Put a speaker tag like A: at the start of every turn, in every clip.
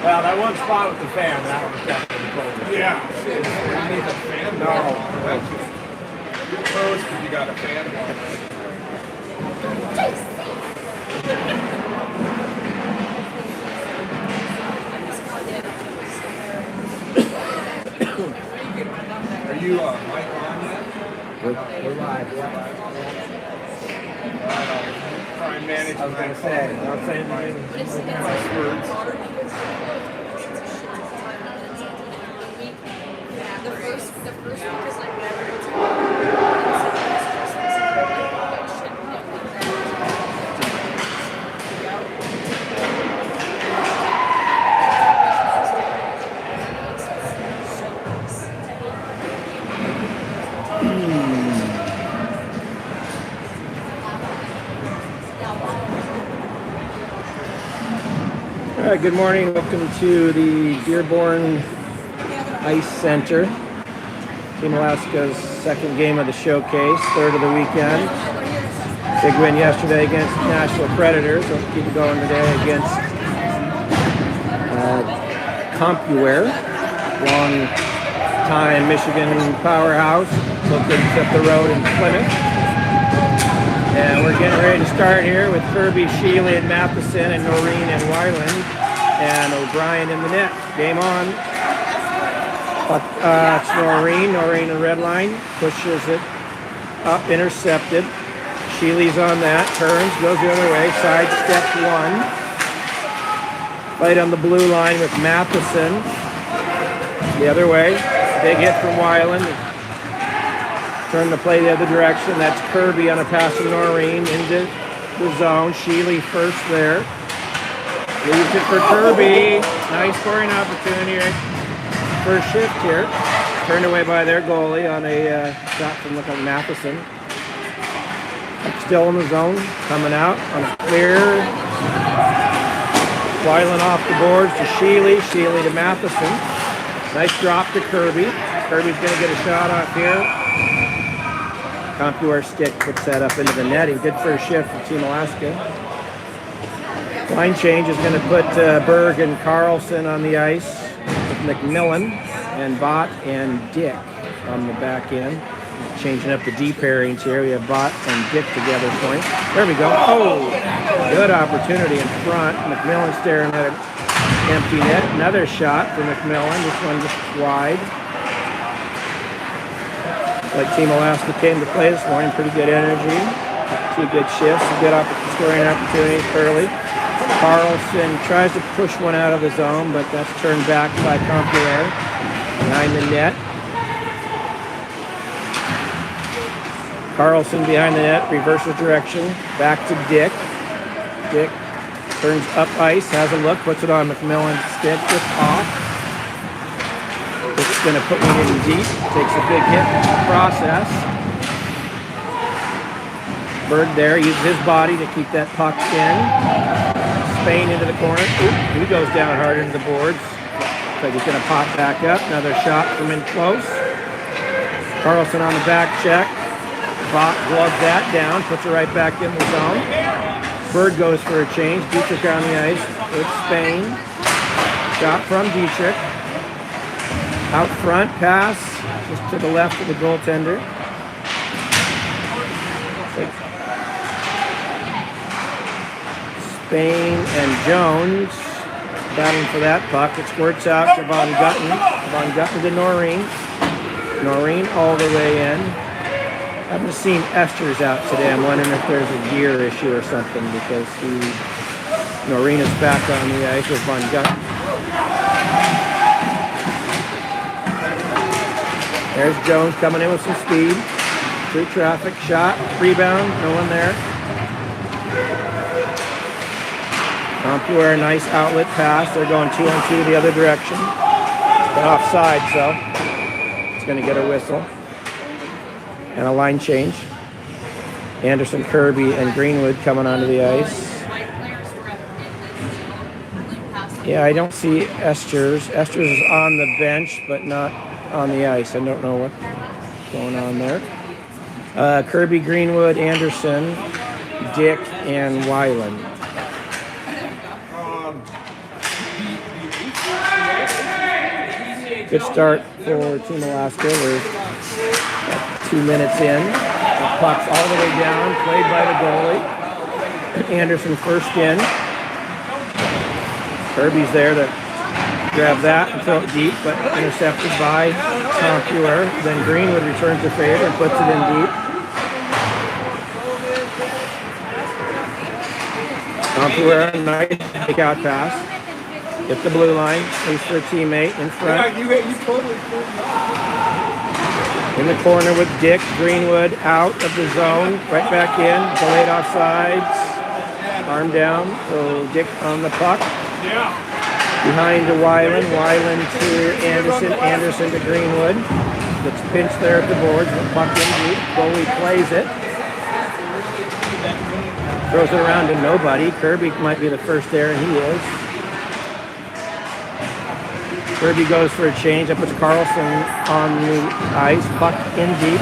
A: Well, that one spot with the fan, that one was definitely cold.
B: Yeah. You need a fan?
A: No.
B: You're close because you got a fan. Are you mic on yet?
A: We're live, yeah.
B: Try and manage
A: I was going to say, not saying
B: my words.
C: The first week is like never.
A: All right, good morning. Welcome to the Dearborn Ice Center. Team Alaska's second game of the showcase, third of the weekend. Big win yesterday against Nashville Predators. Let's keep it going today against CompuWare, long-time Michigan powerhouse, located up the road in Plymouth. And we're getting ready to start here with Kirby, Sheely, and Matheson, and Noreen and Weiland, and O'Brien in the net. Game on. It's Noreen in the red line, pushes it up, intercepted. Sheely's on that, turns, goes the other way, side step one. Right on the blue line with Matheson. The other way, big hit from Weiland. Turn the play the other direction. That's Kirby on a pass to Noreen into the zone. Sheely first there. Leaves it for Kirby. Nice scoring opportunity. First shift here. Turned away by their goalie on a shot from Matheson. Still in the zone. Coming out on a clear. Weiland off the boards to Sheely. Sheely to Matheson. Nice drop to Kirby. Kirby's going to get a shot off here. CompuWare stick puts that up into the netting. Good first shift for Team Alaska. Line change is going to put Berg and Carlson on the ice with McMillan and Bott and Dick on the back end. Changing up the D pairings here. We have Bott and Dick together point. There we go. Oh, good opportunity in front. McMillan staring at an empty net. Another shot for McMillan. This one just wide. Like Team Alaska came to play this morning, pretty good energy, two good shifts, a good scoring opportunity early. Carlson tries to push one out of the zone, but that's turned back by CompuWare behind the net. Carlson behind the net, reverses direction, back to Dick. Dick turns up ice, has a look, puts it on McMillan's stick, just off. It's going to put one in deep, takes a big hit process. Berg there, uses his body to keep that puck in. Spain into the corner. Oop, he goes down hard into the boards. Looks like he's going to pop back up. Another shot from in close. Carlson on the back check. Bott gloves that down, puts it right back in the zone. Berg goes for a change. Dietrich on the ice with Spain. Shot from Dietrich. Out front, pass, just to the left of the goaltender. Spain and Jones battling for that puck. It squirts out to Von Gutten. Von Gutten to Noreen. Noreen all the way in. I haven't seen Esters out today. I'm wondering if there's a gear issue or something because Noreen is back on the ice with Von Gutten. There's Jones coming in with some speed. Through traffic, shot, rebound, no one there. CompuWare, nice outlet pass. They're going 2-on-2 the other direction. But offside, so it's going to get a whistle. And a line change. Anderson, Kirby, and Greenwood coming onto the ice. Yeah, I don't see Esters. Esters is on the bench, but not on the ice. I don't know what's going on there. Kirby, Greenwood, Anderson, Dick, and Weiland. Good start for Team Alaska. We're 2 minutes in. The puck's all the way down, played by the goalie. Anderson first in. Kirby's there to grab that and throw it deep, but intercepted by Compuer. Then Greenwood returns the favor and puts it in deep. Compuer, nice takeout pass. Hit the blue line, leaves for a teammate in front. In the corner with Dick. Greenwood out of the zone, right back in. Delayed offsides. Arm down, so Dick on the puck. Behind to Weiland. Weiland to Anderson. Anderson to Greenwood. Gets pinched there at the boards. The puck in deep. Goalie plays it. Throws it around to nobody. Kirby might be the first there, and he is. Kirby goes for a change. That puts Carlson on the ice. Puck in deep.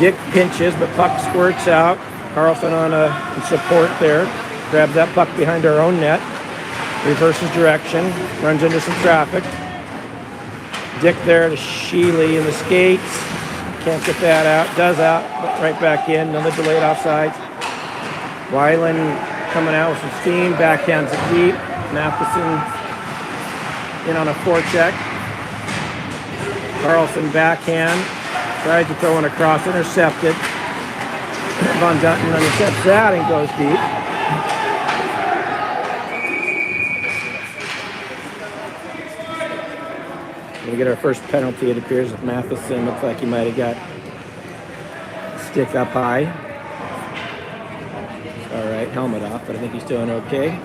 A: Dick pinches, but puck squirts out. Carlson on a support there. Grabs that puck behind our own net. Reverses direction. Runs into some traffic. Dick there to Sheely in the skates. Can't get that out. Does out, but right back in. Another delayed offsides. Weiland coming out with some steam. Backhands it deep. Matheson in on a forecheck. Carlson backhand. Tries to throw one across. Intercepted. Von Dutton intercepts that and goes deep. We get our first penalty, it appears, with Matheson. Looks like he might have got stick up high. All right, helmet off, but I think he's doing okay.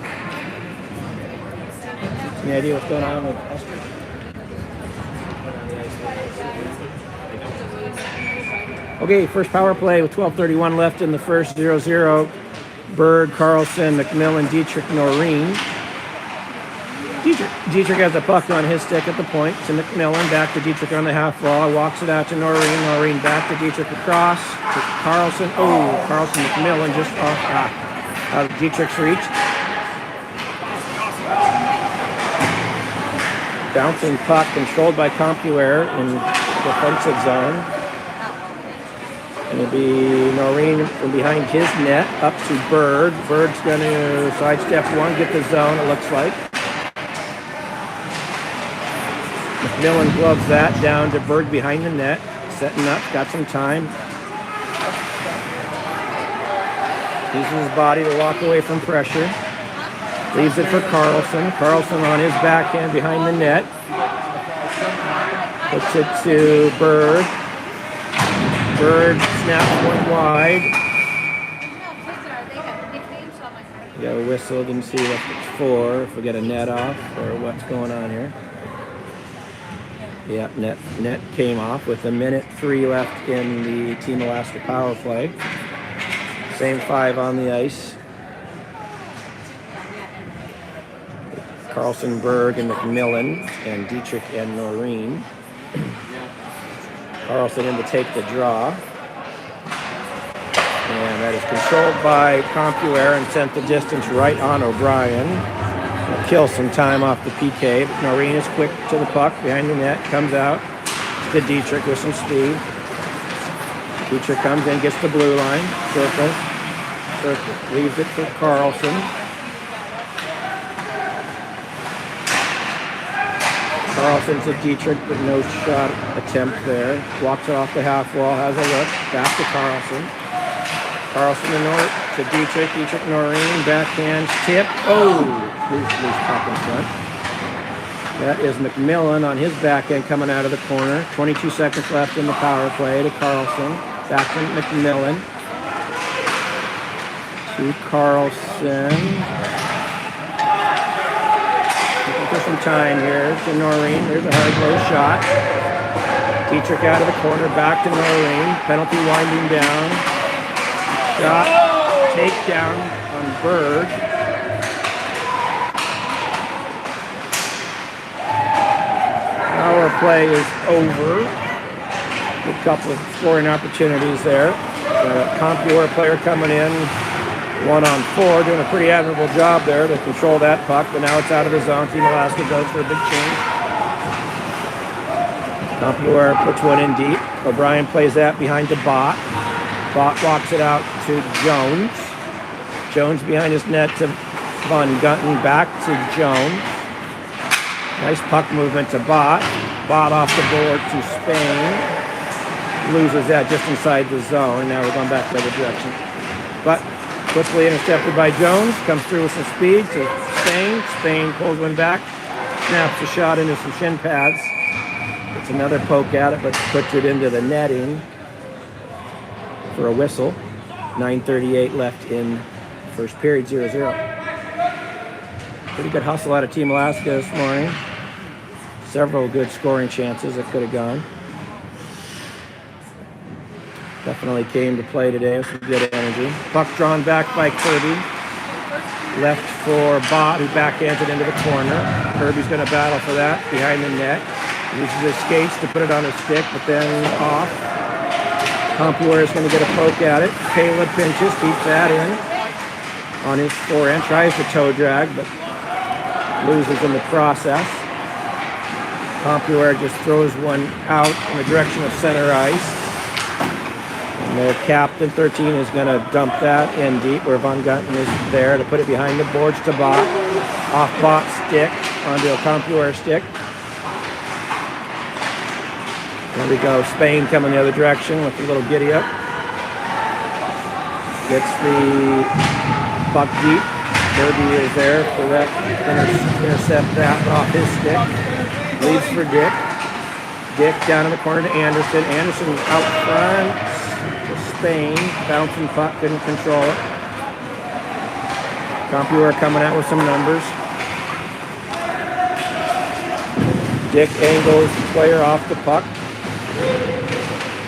A: Any idea what's going on with Esther? Okay, first power play with 12:31 left in the first. 0-0. Berg, Carlson, McMillan, Dietrich, Noreen. Dietrich has the puck on his stick at the point to McMillan. Back to Dietrich on the half wall. Walks it out to Noreen. Noreen back to Dietrich across to Carlson. Oh, Carlson, McMillan just off out of Dietrich's reach. Bouncing puck controlled by Compuer in defensive zone. And it'll be Noreen from behind his net up to Berg. Berg's going to sidestep one, get the zone, it looks like. McMillan gloves that down to Berg behind the net. Setting up, got some time. Uses his body to walk away from pressure. Leaves it for Carlson. Carlson on his backhand behind the net. Puts it to Berg. Berg snaps one wide. We got a whistle, didn't see what it's for. If we get a net off or what's going on here. Yep, net came off with 1:03 left in the Team Alaska power play. Same 5 on the ice. Carlson, Berg, and McMillan, and Dietrich and Noreen. Carlson in to take the draw. And that is controlled by Compuer and sent the distance right on O'Brien. It'll kill some time off the PK, but Noreen is quick to the puck behind the net, comes out to Dietrich with some speed. Dietrich comes in, gets the blue line, circle, leaves it for Carlson. Carlson to Dietrich, but no shot attempt there. Walks it off the half wall, has a look, back to Carlson. Carlson to Dietrich, Dietrich Noreen, backhand tip. Oh, loose puck in front. That is McMillan on his backhand coming out of the corner. 22 seconds left in the power play to Carlson. Back to McMillan. To Carlson. Looking for some time here to Noreen. There's a hard low shot. Dietrich out of the corner, back to Noreen. Penalty winding down. Shot, takedown on Berg. Power play is over. A couple of scoring opportunities there. Compuer player coming in 1-on-4, doing a pretty admirable job there to control that puck, but now it's out of the zone. Team Alaska goes for a big change. Compuer puts one in deep. O'Brien plays that behind to Bott. Bott walks it out to Jones. Jones behind his net to Von Gunton, back to Jones. Nice puck movement to Bott. Bott off the board to Spain. Loses that just inside the zone. Now we're going back the other direction. But quickly intercepted by Jones. Comes through with some speed to Spain. Spain pulls one back. Snaps the shot into some shin pads. It's another poke at it, but puts it into the netting for a whistle. 9:38 left in first period, 0-0. Pretty good hustle out of Team Alaska this morning. Several good scoring chances that could have gone. Definitely came to play today with some good energy. Puck drawn back by Kirby. Left for Bott, who backhands it into the corner. Kirby's going to battle for that behind the net. Uses his skates to put it on his stick, but then off. Compuer is going to get a poke at it. Caleb pinches, keeps that in on his forehand. Tries to toe drag, but loses in the process. Compuer just throws one out in the direction of center ice. And their captain, 13, is going to dump that in deep where Von Gunton is there to put it behind the boards to Bott. Off Bott's stick onto a Compuer stick. There we go. Spain coming the other direction with a little giddy up. Gets the puck deep. Kirby is there for that. Intercept that off his stick. Leads for Dick. Dick down in the corner to Anderson. Anderson out front to Spain. Bouncing puck, couldn't control it. Compuer coming out with some numbers. Dick angles the player off the puck.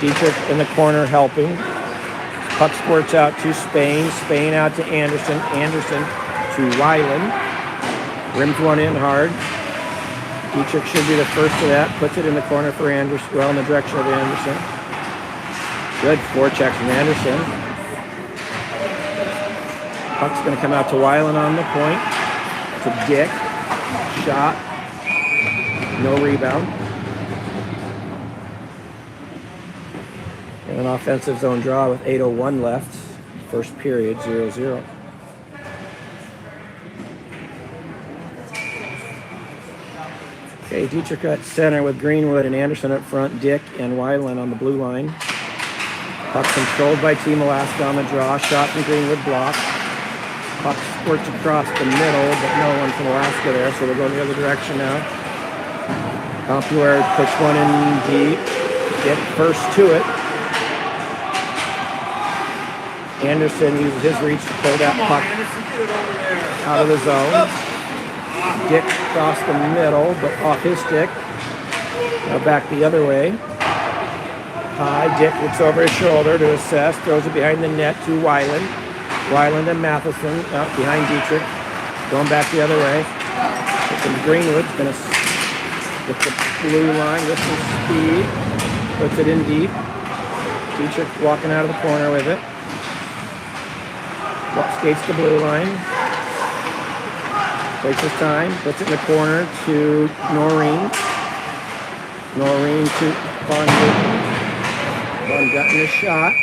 A: Dietrich in the corner helping. Puck squirts out to Spain. Spain out to Anderson. Anderson to Weiland. Rims one in hard. Dietrich should be the first to that. Puts it in the corner for Anderson. Well, in the direction of Anderson. Good forecheck from Anderson. Puck's going to come out to Weiland on the point. To Dick. Shot. No rebound. And an offensive zone draw with 8:01 left. First period, 0-0. Okay, Dietrich at center with Greenwood and Anderson up front. Dick and Weiland on the blue line. Puck controlled by Team Alaska on the draw. Shot from Greenwood blocked. Puck squirts across the middle, but no one from Alaska there, so they're going the other direction now. Compuer puts one in deep. Get first to it. Anderson uses his reach to pull that puck out of the zone. Dick across the middle, but off his stick. Now back the other way. High, Dick looks over his shoulder to assess, throws it behind the net to Weiland. Weiland and Matheson out behind Dietrich. Going back the other way. Greenwood's going to with the blue line with some speed. Puts it in deep. Dietrich walking out of the corner with it. Skates the blue line. Takes his time. Puts it in the corner to Noreen. Noreen to Von Gunton. Von Gunton a shot.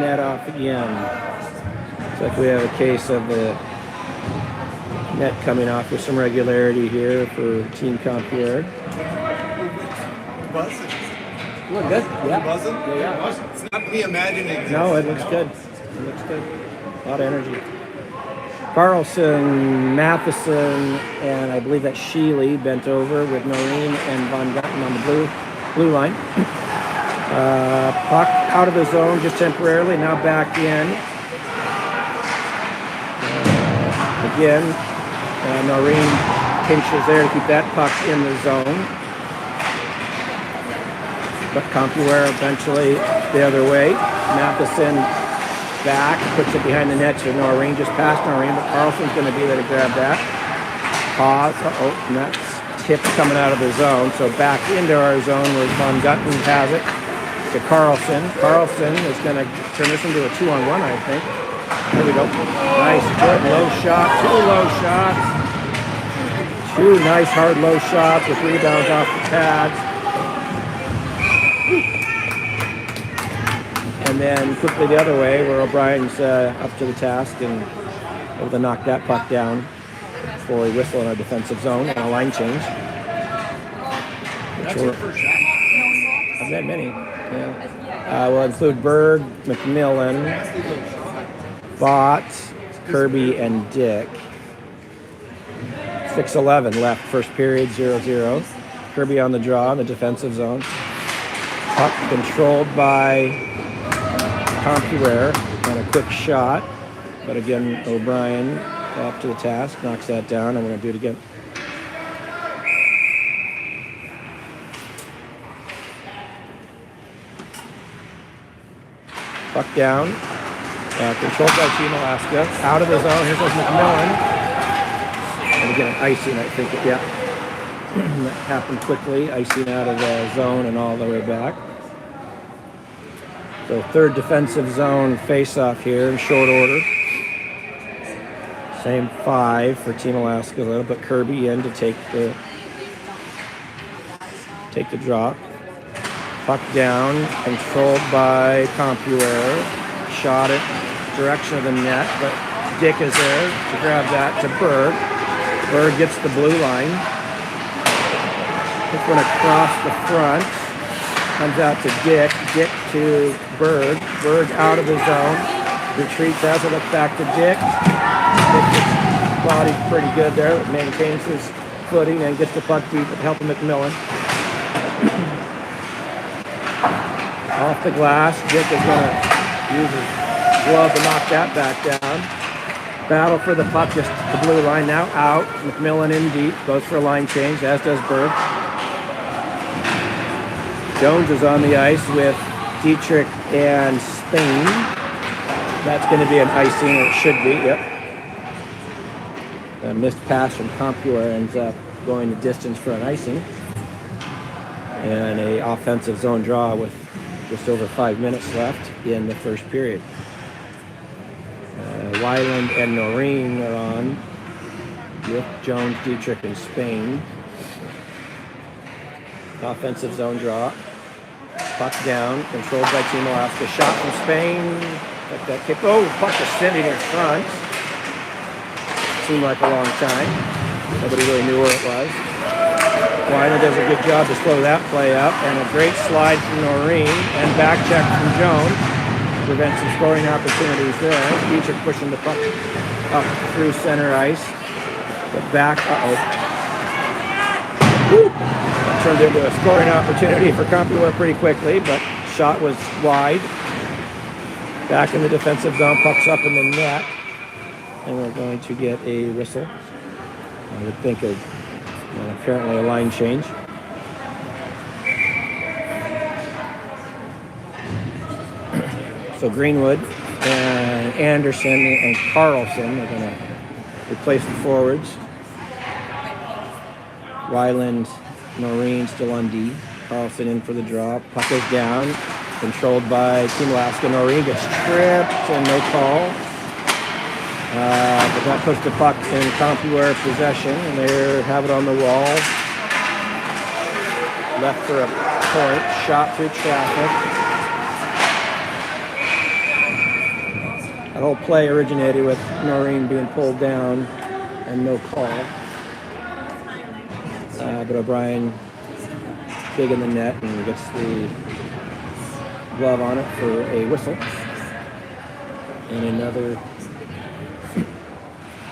A: Net off again. Looks like we have a case of the net coming off with some regularity here for Team Compuer.
B: Buzzing.
A: Look good. Yeah.
B: Buzzing?
A: Yeah.
B: It's not me imagining.
A: No, it looks good. It looks good. A lot of energy. Carlson, Matheson, and I believe that's Sheely bent over with Noreen and Von Gunton on the blue line. Puck out of the zone just temporarily, now back in. Again, Noreen pinches there to keep that puck in the zone. But Compuer eventually the other way. Matheson back, puts it behind the net to Noreen, just past Noreen, but Carlson's going to be there to grab that. Pause, and that's tipped coming out of the zone, so back into our zone where Von Gunton has it to Carlson. Carlson is going to turn this into a 2-on-1, I think. There we go. Nice, good low shot, two low shots. Two nice hard low shots with rebounds off the pads. And then quickly the other way, where O'Brien's up to the task and able to knock that puck down for a whistle in our defensive zone and a line change.
B: That's your first shot.
A: I've had many. Yeah. We'll include Berg, McMillan, Bott, Kirby, and Dick. 6:11 left, first period, 0-0. Kirby on the draw in the defensive zone. Puck controlled by Compuer and a quick shot. But again, O'Brien up to the task, knocks that down, and we're going to do it again. Puck down. Controlled by Team Alaska. Out of the zone. Here goes McMillan. And again, icing, I think. Yeah. That happened quickly. Icing out of the zone and all the way back. So third defensive zone face-off here in short order. Same 5 for Team Alaska. A little bit Kirby in to take the drop. Puck down, controlled by Compuer. Shot it direction of the net, but Dick is there to grab that to Berg. Berg gets the blue line. This one across the front. Comes out to Dick. Dick to Berg. Berg out of the zone. Retreats, has it, look back to Dick. Dick's body's pretty good there. Maintains his footing and gets the puck deep with help of McMillan. Off the glass. Dick is going to use his glove to knock that back down. Battle for the puck, just the blue line now out. McMillan in deep, goes for a line change, as does Berg. Jones is on the ice with Dietrich and Spain. That's going to be an icing, or it should be, yep. A missed pass from Compuer ends up going the distance for an icing. And a offensive zone draw with just over 5 minutes left in the first period. Weiland and Noreen are on with Jones, Dietrich, and Spain. Offensive zone draw. Puck down, controlled by Team Alaska. Shot from Spain. Let that kick. Oh, puck is sitting in front. Seemed like a long time. Nobody really knew where it was. Weiland does a good job to slow that play up, and a great slide from Noreen, and back check from Jones. Prevents some scoring opportunities there. Dietrich pushing the puck up through center ice. But back, That turned into a scoring opportunity for Compuer pretty quickly, but shot was wide. Back in the defensive zone, puck's up in the net. And we're going to get a whistle. I would think apparently a line change. So Greenwood and Anderson and Carlson are going to replace the forwards. Weiland, Noreen still on D. Carlson in for the draw. Puck is down. Controlled by Team Alaska. Noreen gets tripped and no call. But that puts the puck in Compuer possession, and they have it on the wall. Left for a point. Shot through traffic. That whole play originated with Noreen being pulled down and no call. But O'Brien big in the net and gets the glove on it for a whistle. And another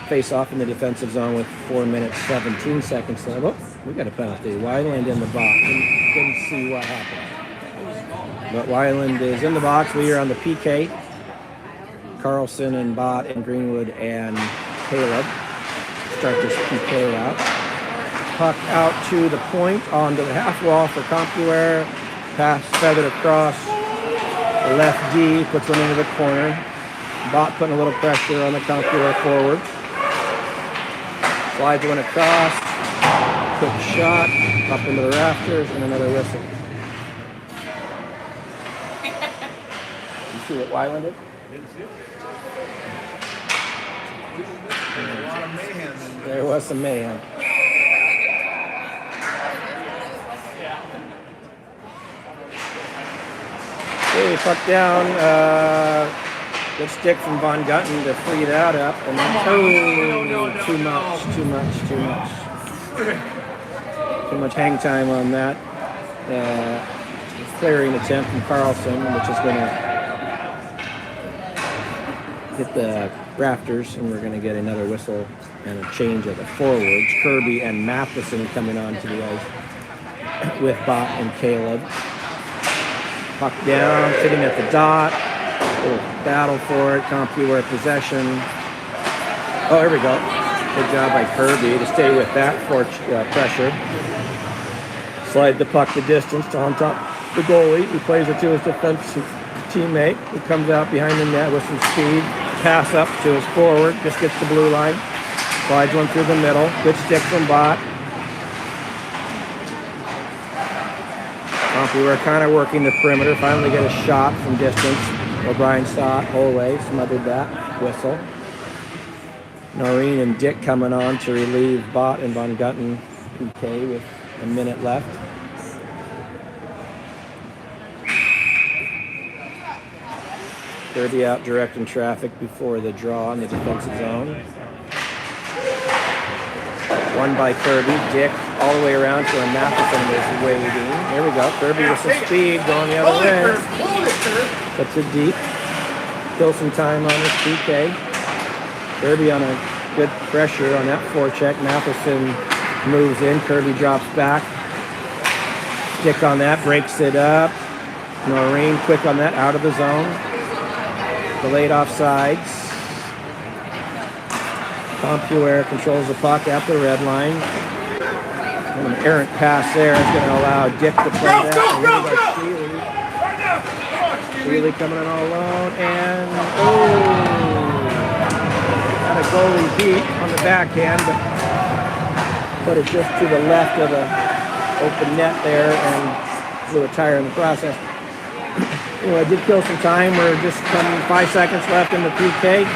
A: face-off in the defensive zone with 4 minutes, 17 seconds left. Oh, we got a penalty. Weiland in the box. Didn't see what happened. But Weiland is in the box. We are on the PK. Carlson and Bott and Greenwood and Caleb start this PK out. Puck out to the point onto the half wall for Compuer. Pass feathered across. Left D puts one into the corner. Bott putting a little pressure on the Compuer forward. Slides one across. Quick shot up into the rafters and another whistle. You see what Weiland did?
B: Didn't see it.
A: There was some mayhem. Okay, puck down. Good stick from Von Gutten to free that up. And too much hang time on that. Clearing attempt from Carlson, which is going to hit the rafters, and we're going to get another whistle and a change of the forwards. Kirby and Matheson coming onto the ice with Bott and Caleb. Puck down, sitting at the dot. Little battle for it. CompuWare possession. Oh, here we go. Good job by Kirby to stay with that pressure. Slide the puck the distance to on top the goalie. He plays it to his defensive teammate, who comes out behind the net with some speed. Pass up to his forward. Just gets the blue line. Slides one through the middle. Good stick from Bott. We were kind of working the perimeter. Finally get a shot from distance. O'Brien saw it. Ole smothered that. Whistle. Noreen and Dick coming on to relieve Bott and Von Gutten PK with a minute left. Kirby out directing traffic before the draw in the defensive zone. One by Kirby. Dick all the way around to Matheson is waiting. There we go. Kirby with some speed going the other way. Puts it deep. Kill some time on his PK. Kirby on a good pressure on that forecheck. Matheson moves in. Kirby drops back. Dick on that. Breaks it up. Noreen quick on that. Out of the zone. Delayed offsides. CompuWare controls the puck at the red line. An errant pass there is going to allow Dick to play that. Sheely coming in all alone. And, got a goalie beat on the backhand, but put it just to the left of the open net there and blew a tire in the process. Anyway, did kill some time. We're just 5 seconds left in the PK.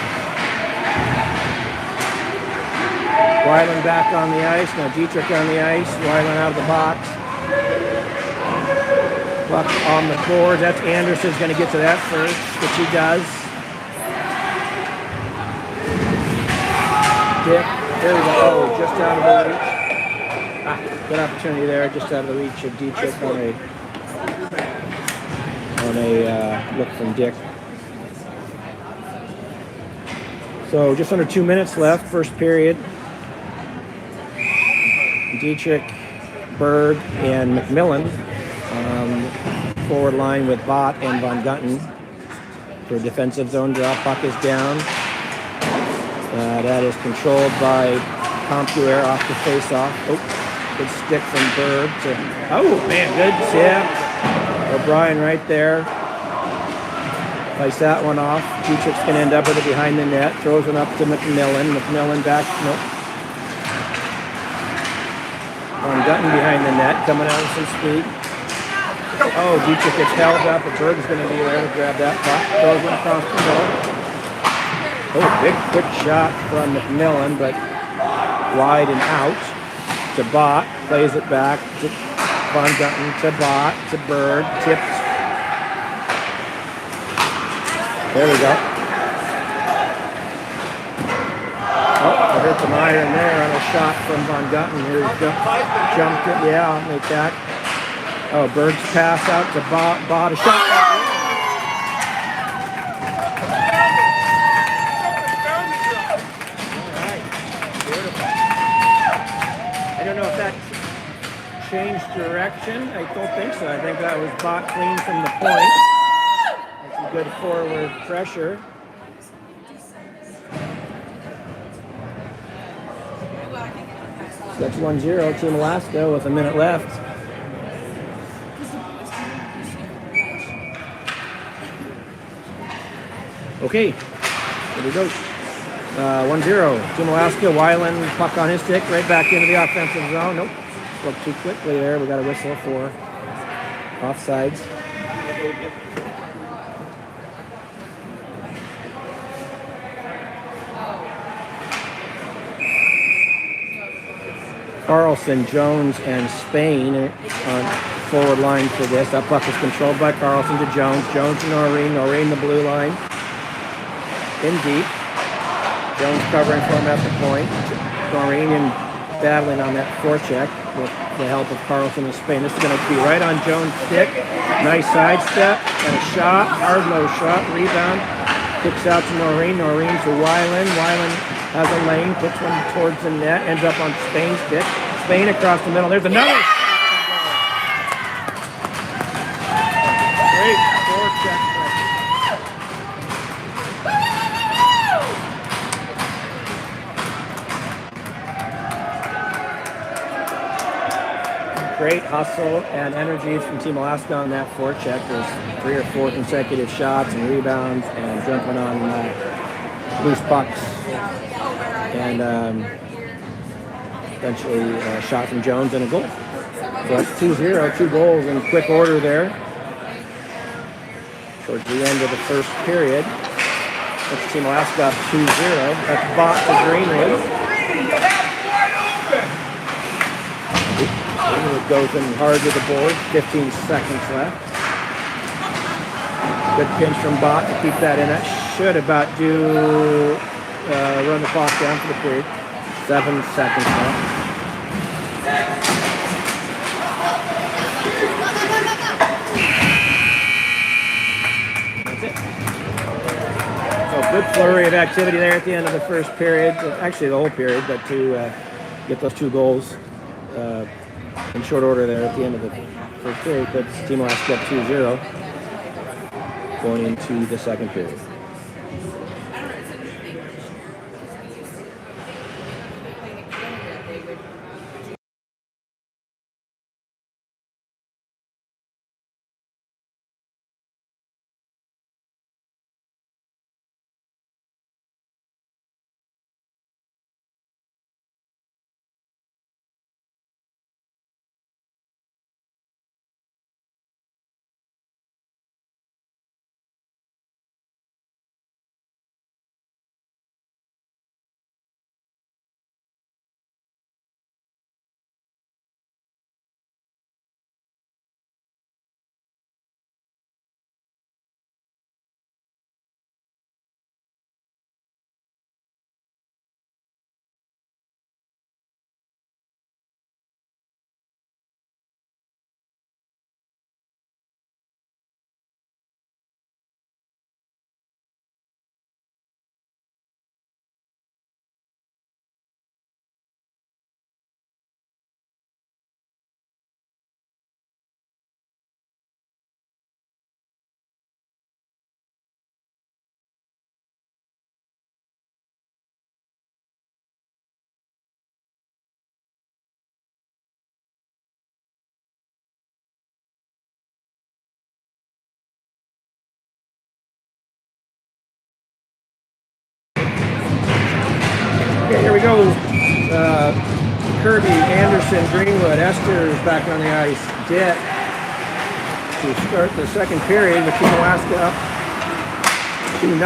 A: Weiland back on the ice. Now Dietrich on the ice. Weiland out of the box. Puck on the board. That's Anderson's going to get to that first, which he does. Dick. There we go. Oh, just out of the reach. Good opportunity there. Just out of the reach of Dietrich on a look from Dick. So just under 2 minutes left, first period. Dietrich, Berg, and McMillan forward line with Bott and Von Gutten for defensive zone draw. Puck is down. That is controlled by CompuWare off the face-off. Oh, good stick from Berg to. Oh man, good tip. O'Brien right there. Fights that one off. Dietrich's going to end up with it behind the net. Throws it up to McMillan. McMillan back. Nope. Von Gutten behind the net. Coming out with some speed. Oh, Dietrich gets held up. But Berg's going to be there to grab that puck. Throws it across the middle. Oh, big quick shot from McMillan, but wide and out to Bott. Plays it back to Von Gutten to Bott to Berg. Tipped. There we go. Oh, I heard some iron there on a shot from Von Gutten. Here he jumped it. Yeah, I'll make that. Oh, Berg's pass out to Bott. A shot. I don't know if that changed direction. I don't think so. I think that was Bott clean from the point. That's some good forward pressure. So that's 1-0. Team Alaska with a minute left. Okay, here we go. 1-0. Team Alaska. Weiland, puck on his stick, right back into the offensive zone. Nope, spoke too quickly there. We got a whistle for offsides. Carlson, Jones, and Spain on forward line for this. That puck is controlled by Carlson to Jones. Jones to Noreen. Noreen the blue line. In deep. Jones covering for him at the point. Noreen in battling on that forecheck with the help of Carlson and Spain. This is going to be right on Jones' stick. Nice sidestep and a shot. Hard low shot. Rebound. Kicks out to Noreen. Noreen to Weiland. Weiland has a lane. Puts one towards the net. Ends up on Spain's stick. Spain across the middle. There's another shot. Great forecheck. Great hustle and energy from Team Alaska on that forecheck. There's 3 or 4 consecutive shots and rebounds and jumping on loose pucks. And eventually a shot from Jones and a goal. So that's 2-0, 2 goals in quick order there. Towards the end of the first period. That's Team Alaska up 2-0. That's Bot to Greenwood. Greenwood goes in hard to the board. 15 seconds left. Good pinch from Bot to keep that in. That should about do run the clock down for the period. 7 seconds left. That's it. So good flurry of activity there at the end of the first period. Actually, the whole period, but to get those 2 goals in short order there at the end of the first period. That's Team Alaska up 2-0 going into the second period. Okay, here we go. Kirby, Anderson, Greenwood, Esther's back on the ice. Dick to start the second period with Team Alaska up 2-0.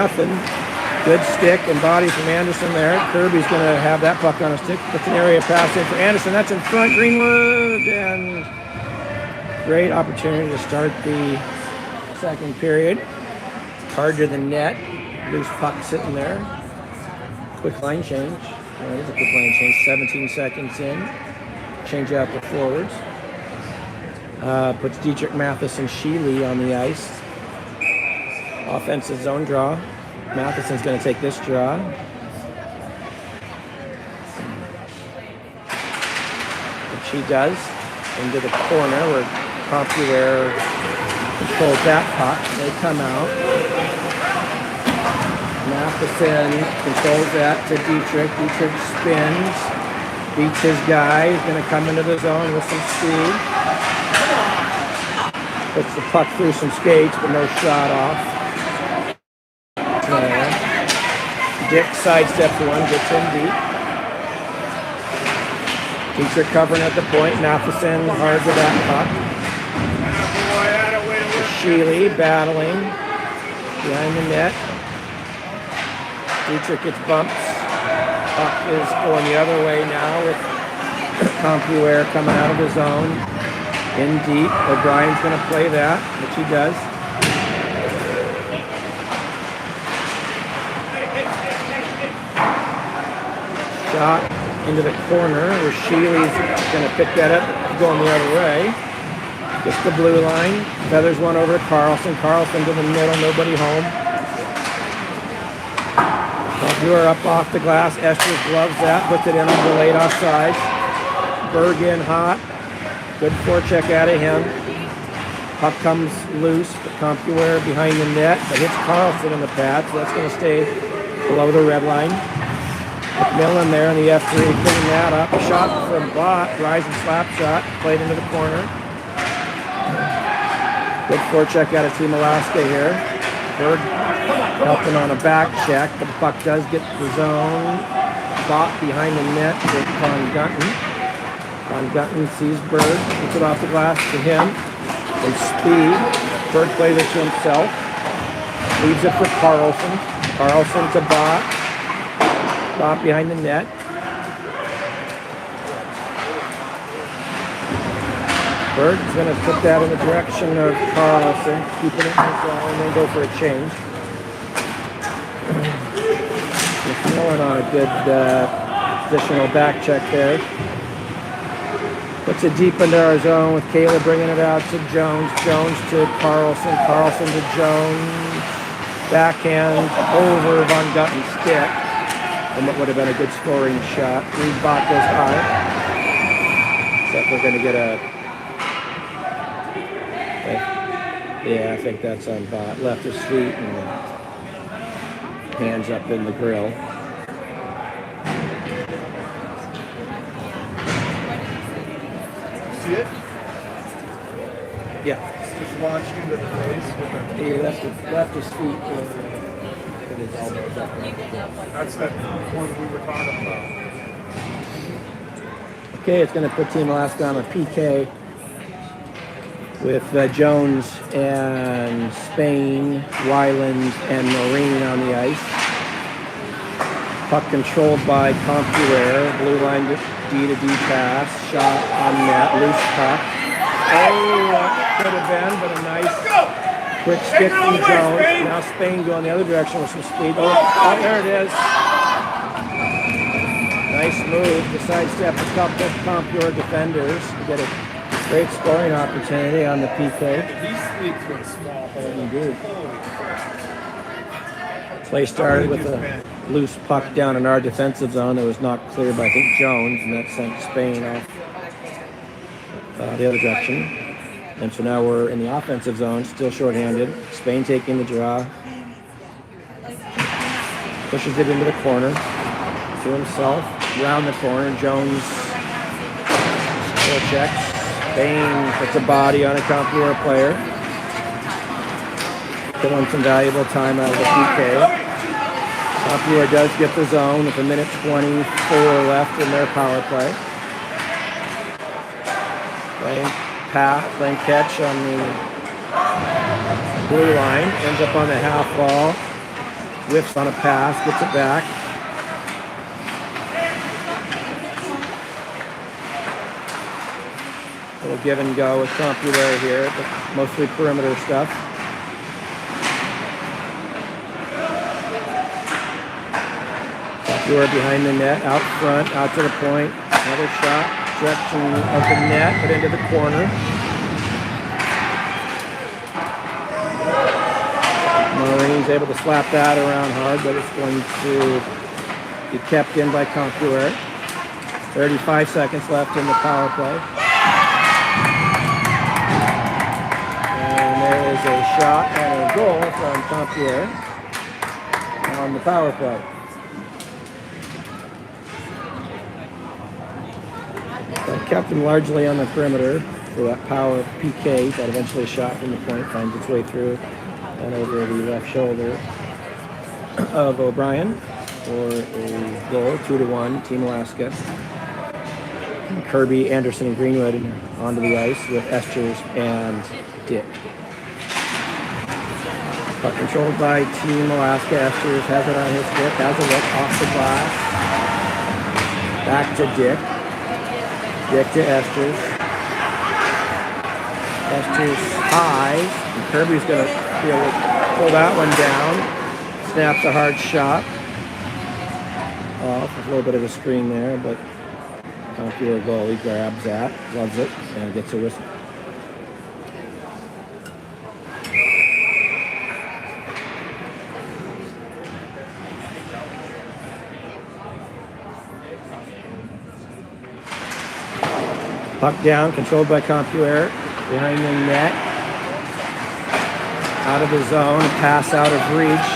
A: Good stick and body from Anderson there. Kirby's going to have that puck on a stick. Puts an area pass in for Anderson. That's in front. Greenwood, and great opportunity to start the second period. Hard to the net. Loose puck sitting there. Quick line change. It is a quick line change. 17 seconds in. Change out the forwards. Puts Dietrich, Matheson, Sheely on the ice. Offensive zone draw. Matheson's going to take this draw. Which he does. Into the corner where Popular controls that puck. They come out. Matheson controls that to Dietrich. Dietrich spins, beats his guy. He's going to come into the zone with some speed. Puts the puck through some skates, but no shot off. Dick sidesteps one, gets in deep. Dietrich covering at the point. Matheson hard with that puck. Sheely battling behind the net. Dietrich gets bumps. Puck is going the other way now with CompuWare coming out of the zone. In deep. O'Brien's going to play that, which he does. Shot into the corner where Sheely's going to pick that up, going the other way. Gets the blue line. Feathers one over to Carlson. Carlson to the middle, nobody home. CompuWare up off the glass. Esters gloves that, puts it in on delayed offsides. Berg in hot. Good forecheck out of him. Puck comes loose. The CompuWare behind the net, but hits Carlson in the pad, so that's going to stay below the red line. McMillan there in the F3, cleaning that up. Shot from Bott, rising slap shot, played into the corner. Good forecheck out of Team Alaska here. Berg helping on a back check. The puck does get the zone. Bott behind the net with Von Gunton. Von Gunton sees Berg, puts it off the glass to him. And speed. Berg plays it to himself. Leaves it for Carlson. Carlson to Bott. Bott behind the net. Berg's going to put that in the direction of Carlson, keeping it in the zone, and then go for a change. McMillan on a good positional back check there. Puts it deep into our zone with Kayla bringing it out to Jones. Jones to Carlson. Carlson to Jones. Backhand over Von Gutten's stick. And what would have been a good scoring shot. Reed Bott goes high. Except we're going to get a... Yeah, I think that's on Bott. Left his feet and hands up in the grill.
B: See it?
A: Yeah.
B: Just launched into the face.
A: He left his feet with his elbows up.
B: That's that one we were talking about.
A: Okay, it's going to put Team Alaska on a PK with Jones and Spain, Weiland, and Noreen on the ice. Puck controlled by CompuWare. Blue line D to D pass. Shot on net. Loose puck. Oh, that could have been, but a nice quick stick from Jones. Now Spain going the other direction with some speed. Oh, there it is. Nice move to sidestep a couple of CompuWare defenders to get a great scoring opportunity on the PK.
B: These leagues were small.
A: Indeed. Play started with a loose puck down in our defensive zone that was knocked clear by, I think, Jones, and that sent Spain off the other direction. And so now we're in the offensive zone, still shorthanded. Spain taking the draw. Pushes it into the corner to himself. Round the corner, Jones still checks. Spain puts a body on a CompuWare player. Killing some valuable time out of the PK. CompuWare does get the zone with 1:24 left in their power play. Playing catch on the blue line. Ends up on the half wall. Whiffs on a pass, gets it back. Little give and go with CompuWare here, but mostly perimeter stuff. CompuWare behind the net, out front, out to the point. Another shot, direction of the net, but into the corner. Maureen's able to slap that around hard, but it's going to be kept in by CompuWare. 35 seconds left in the power play. There is a shot and a goal from CompuWare on the power play. That kept him largely on the perimeter for that power PK that eventually shot from the point, finds its way through and over the left shoulder of O'Brien for a goal, 2-1, Team Alaska. Kirby, Anderson, and Greenwood onto the ice with Esters and Dick. Puck controlled by Team Alaska. Esters has it on his stick, has a look off the glass. Back to Dick. Dick to Esters. Esters high. And Kirby's going to be able to pull that one down. Snaps a hard shot. Off. A little bit of a screen there, but Compuer goalie grabs that, loves it, and gets a whistle. Puck down, controlled by Compuer, behind the net. Out of the zone, pass out of reach.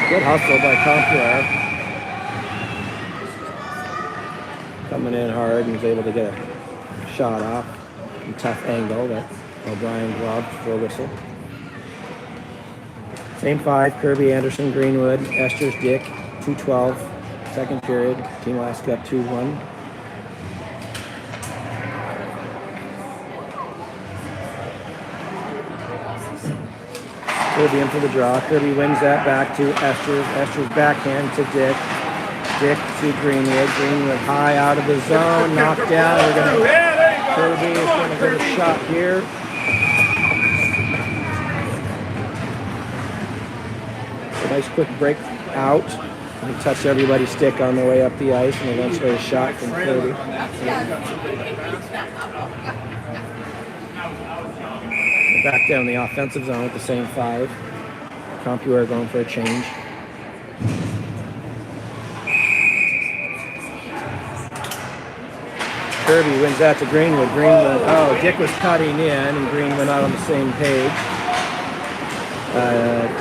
A: Good hustle by Compuer. Coming in hard and was able to get a shot off. A tough angle that O'Brien gloved for a whistle. Same five, Kirby, Anderson, Greenwood, Esters, Dick, 2:12. Second period, Team Alaska up 2-1. Kirby in for the draw. Kirby wins that back to Esters. Esters backhand to Dick. Dick to Greenwood. Greenwood high out of the zone. Knocked down. Kirby is going to get a shot here. A nice quick break out. He touched everybody's stick on the way up the ice, and eventually a shot from Kirby. Back down the offensive zone with the same five. Compuer going for a change. Kirby wins that to Greenwood. Greenwood, Dick was cutting in, and Greenwood not on the same page.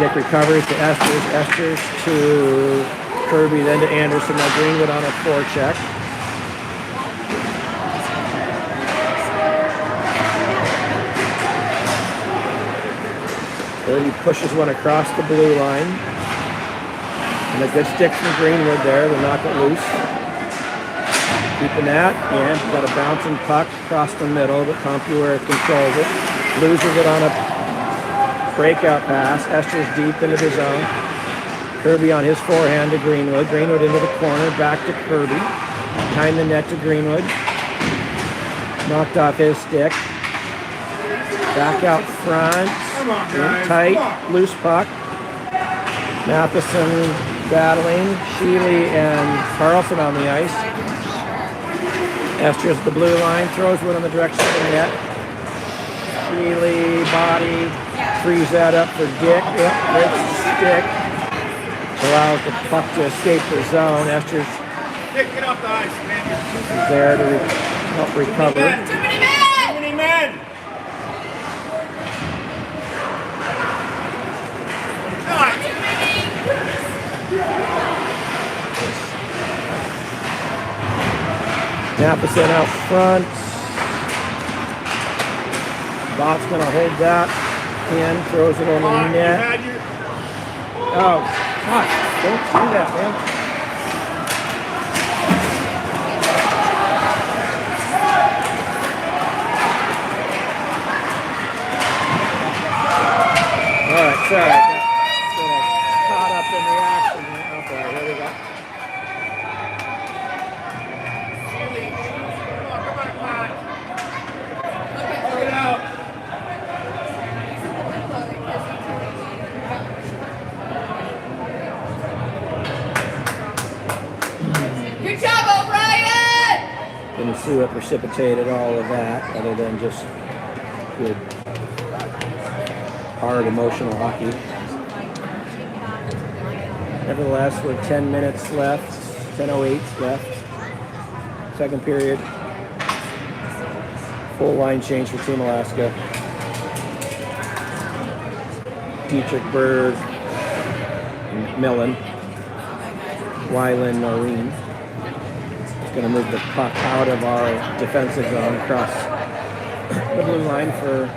A: Dick recovers to Esters. Esters to Kirby, then to Anderson. Now Greenwood on a forecheck. Kirby pushes one across the blue line. And a good stick from Greenwood there to knock it loose. Keeping that, and got a bouncing puck across the middle, but Compuer controls it. Loses it on a breakout pass. Esters deep into the zone. Kirby on his forehand to Greenwood. Greenwood into the corner, back to Kirby. Behind the net to Greenwood. Knocked off his stick. Back out front. In tight, loose puck. Matheson battling. Sheely and Carlson on the ice. Esters at the blue line, throws one in the direction of the net. Sheely, body, frees that up for Dick. Yep, breaks the stick. Allows the puck to escape the zone. Esters
B: Dick, get off the ice, man.
A: is there to help recover.
C: Too many men!
B: Too many men!
A: Matheson out front. Bot's going to hold that in, throws it on the net. Oh, gosh, don't do that, man. All right, sorry. Got caught up in the action. Okay, here we go.
C: Good job, O'Brien!
A: Didn't see what precipitated all of that, other than just good, hard, emotional hockey. Nevertheless, with 10 minutes left, 10:08 left, second period. Full line change for Team Alaska. Dietrich, Berg, McMillan, Weiland, Noreen. It's going to move the puck out of our defensive zone across the blue line for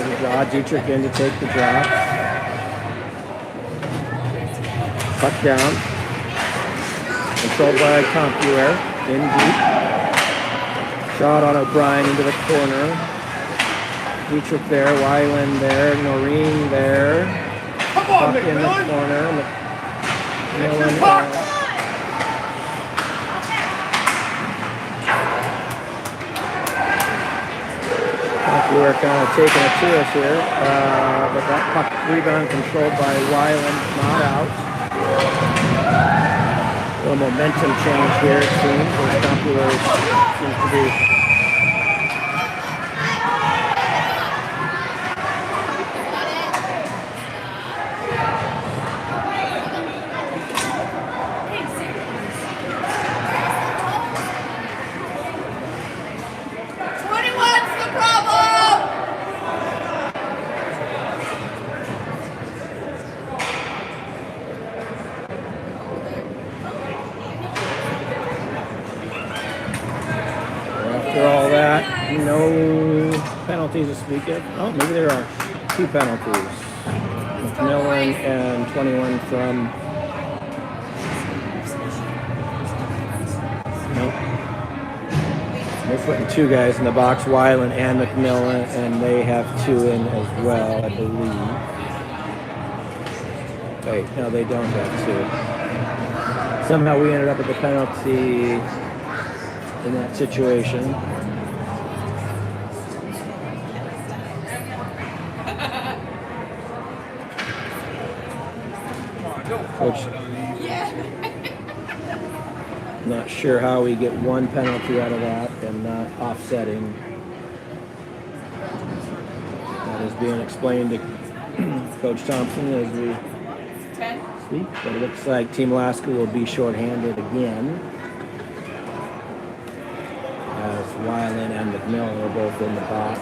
A: the draw. Dietrich in to take the draw. Puck down. Controlled by Compuer. In deep. Shot on O'Brien into the corner. Dietrich there, Weiland there, Noreen there.
B: Come on,
A: Puck in the
B: McMillan!
A: corner. McMillan Compua kind of taking it to us here, but that puck rebound controlled by Wyland, not out. A little momentum change here, it seems, as Compua seems to be. After all that, no penalties to speak of. Oh, maybe there are 2 penalties. McMillan and 21 from. Nope. They're putting 2 guys in the box, Wyland and McMillan, and they have 2 in as well, I believe. Wait, no, they don't have 2. Somehow we ended up with the penalty in that situation. Coach, not sure how we get 1 penalty out of that and not offsetting. That is being explained to Coach Thompson as we speak, but it looks like Team Alaska will be shorthanded again, as Wyland and McMillan are both in the box.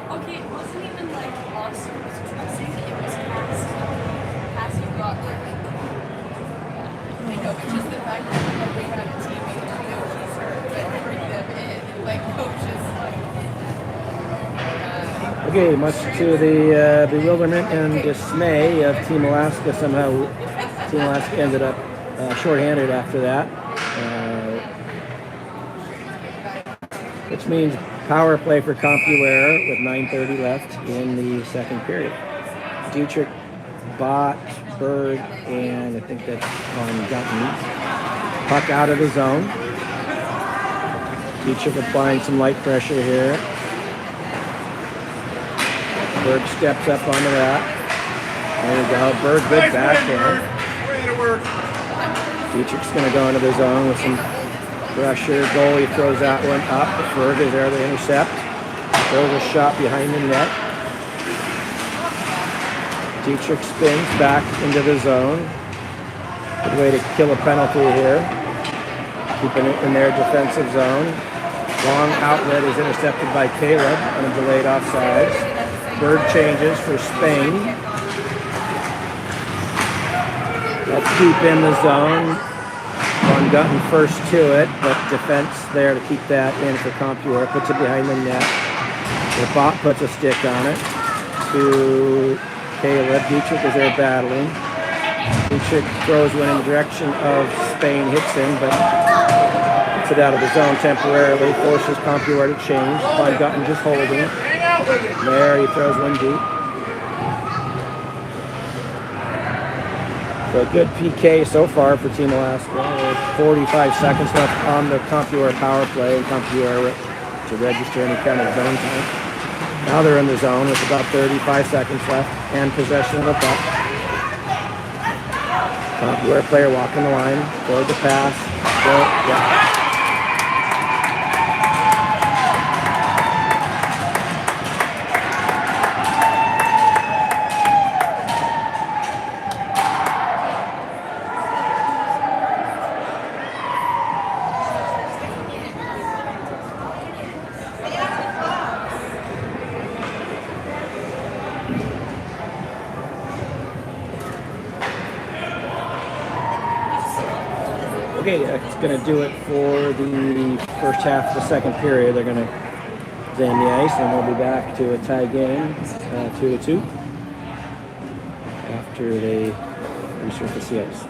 C: Okay, it wasn't even like awesome. It was dressing. It was past you got like. I know, but just the fact that we had a teammate that we know he's hurt, but bring them in, like coaches, like.
A: Okay, much to the bewilderment and dismay of Team Alaska, somehow Team Alaska ended up shorthanded after that, which means power play for CompuWare with 9:30 left in the second period. Dietrich, Bott, Berg, and I think that's on Gunton. Puck out of the zone. Dietrich applying some light pressure here. Berg steps up onto that. There we go. Berg, good backhand.
B: Way to work.
A: Dietrich's going to go into the zone with some pressure. Goalie throws that one up. Berg is there to intercept. Throws a shot behind the net. Dietrich spins back into the zone. Good way to kill a penalty here. Keeping it in their defensive zone. Long outlet is intercepted by Caleb on a delayed offside. Berg changes for Spain. That's deep in the zone. Von Gutton first to it, but defense there to keep that in for CompuWare. Puts it behind the net. The Bot puts a stick on it to Caleb. Dietrich is there battling. Dietrich throws one in the direction of Spain, hits him, but gets it out of the zone temporarily. Forces CompuWare to change. Von Gutton just holding. There, he throws one deep. So a good PK so far for Team Alaska. There's 45 seconds left on the CompuWare power play, and CompuWare to register any kind of zone time. Now they're in the zone with about 35 seconds left and possession of the puck. CompuWare player walking the line, throws the pass. Yeah. Okay, that's going to do it for the first half of the second period. They're going to zam the ice, and we'll be back to a tie game, 2-2, after they resurface the ice.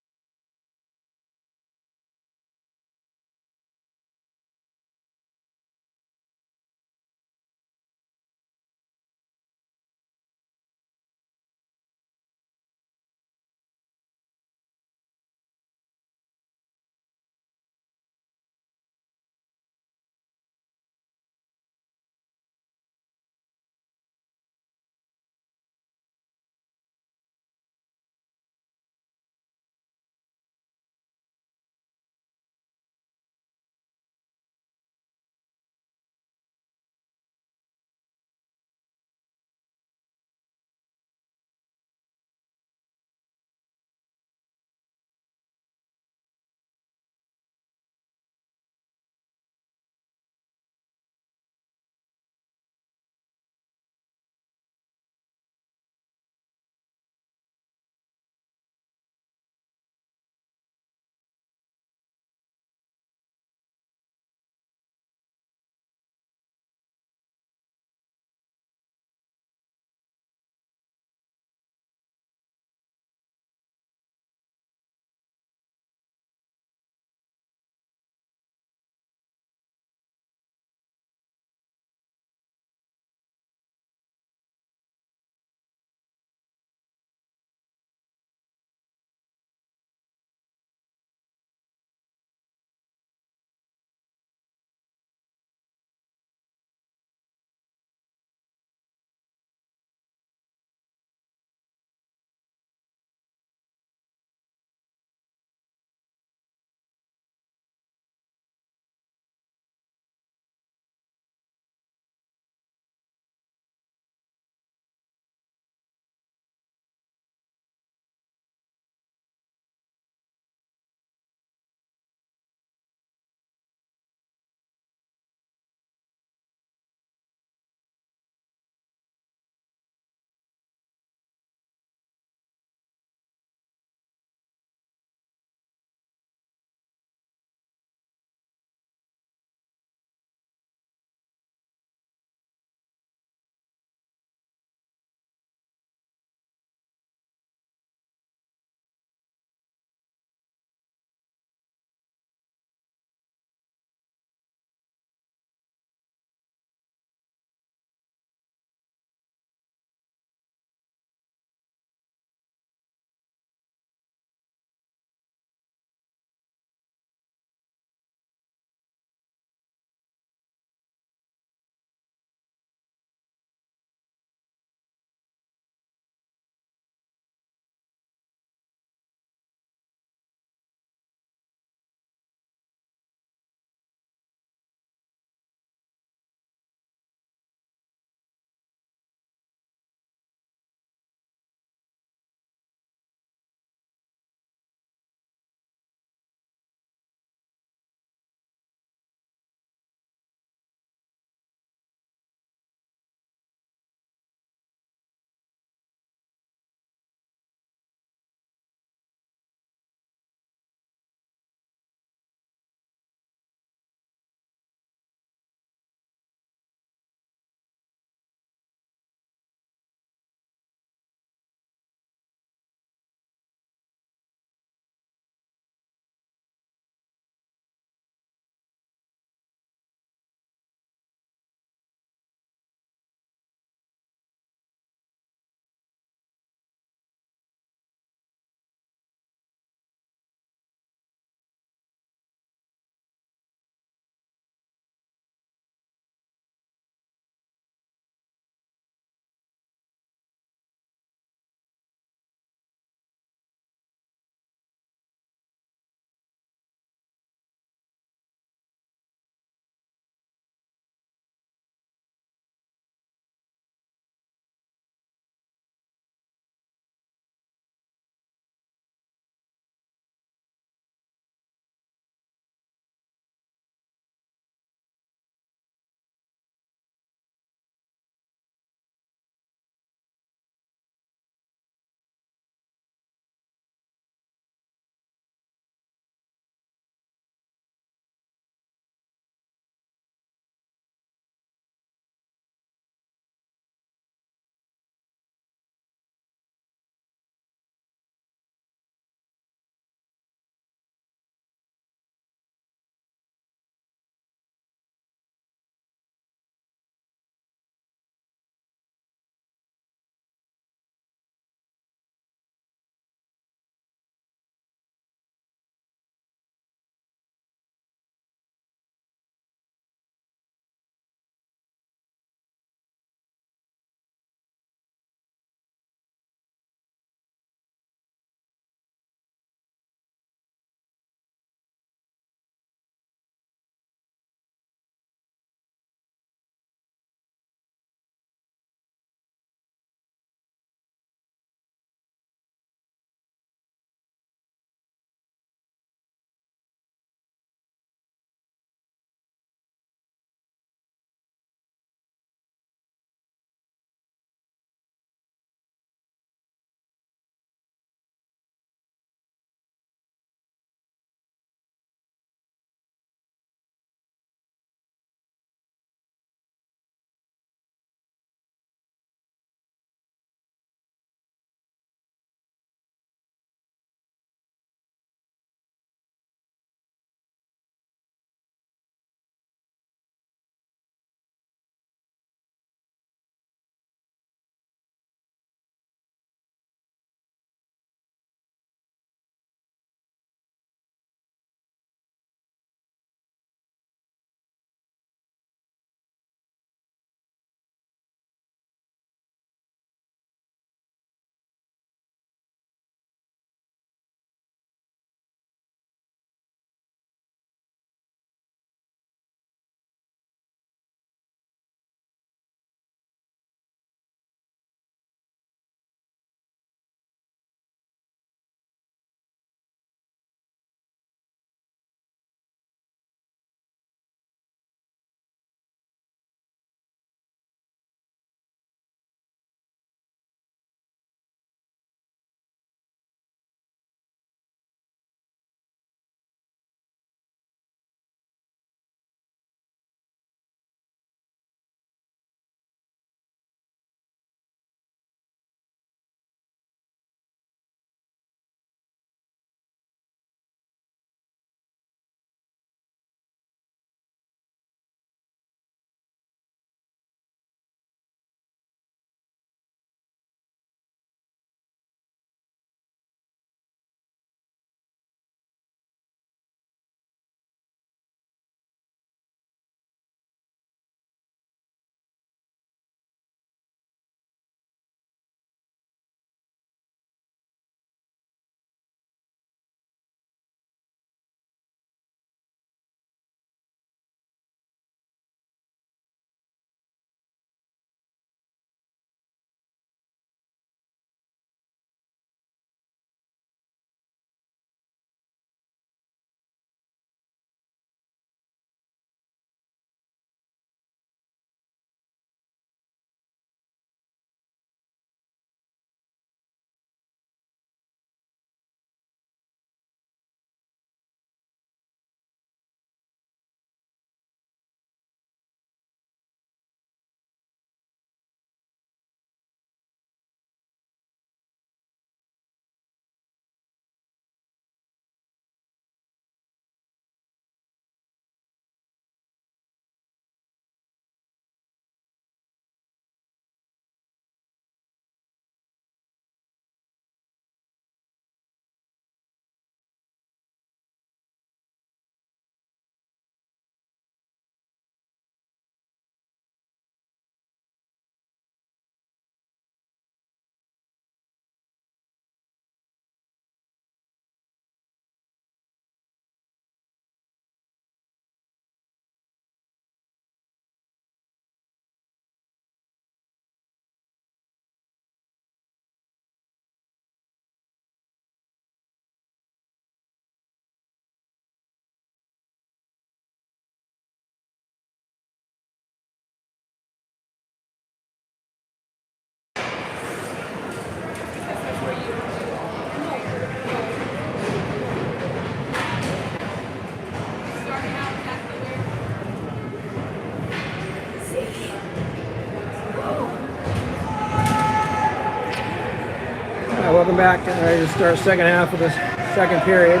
A: Ready to start second half of the second period.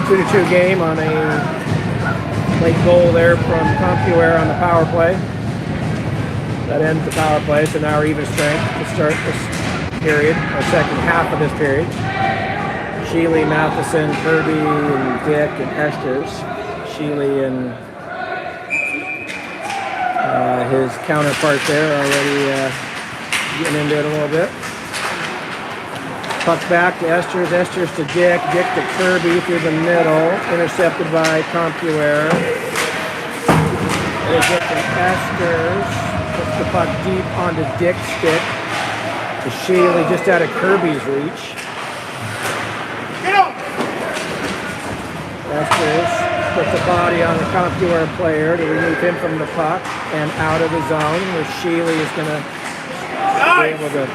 A: 2-2 game on a late goal there from Compuware on the power play. That ends the power play, so now we're even strength to start this period, or second half of this period. Sheely, Matheson, Kirby, and Dick, and Esters. Sheely and his counterpart there already getting into it a little bit. Puck back to Esters, Esters to Dick, Dick to Kirby through the middle, intercepted by Compuware. They get to Esters, puts the puck deep onto Dick's stick. To Sheely just out of Kirby's reach. Esters puts the body on the Compuware player to remove him from the puck and out of the zone, where Sheely is going to be able to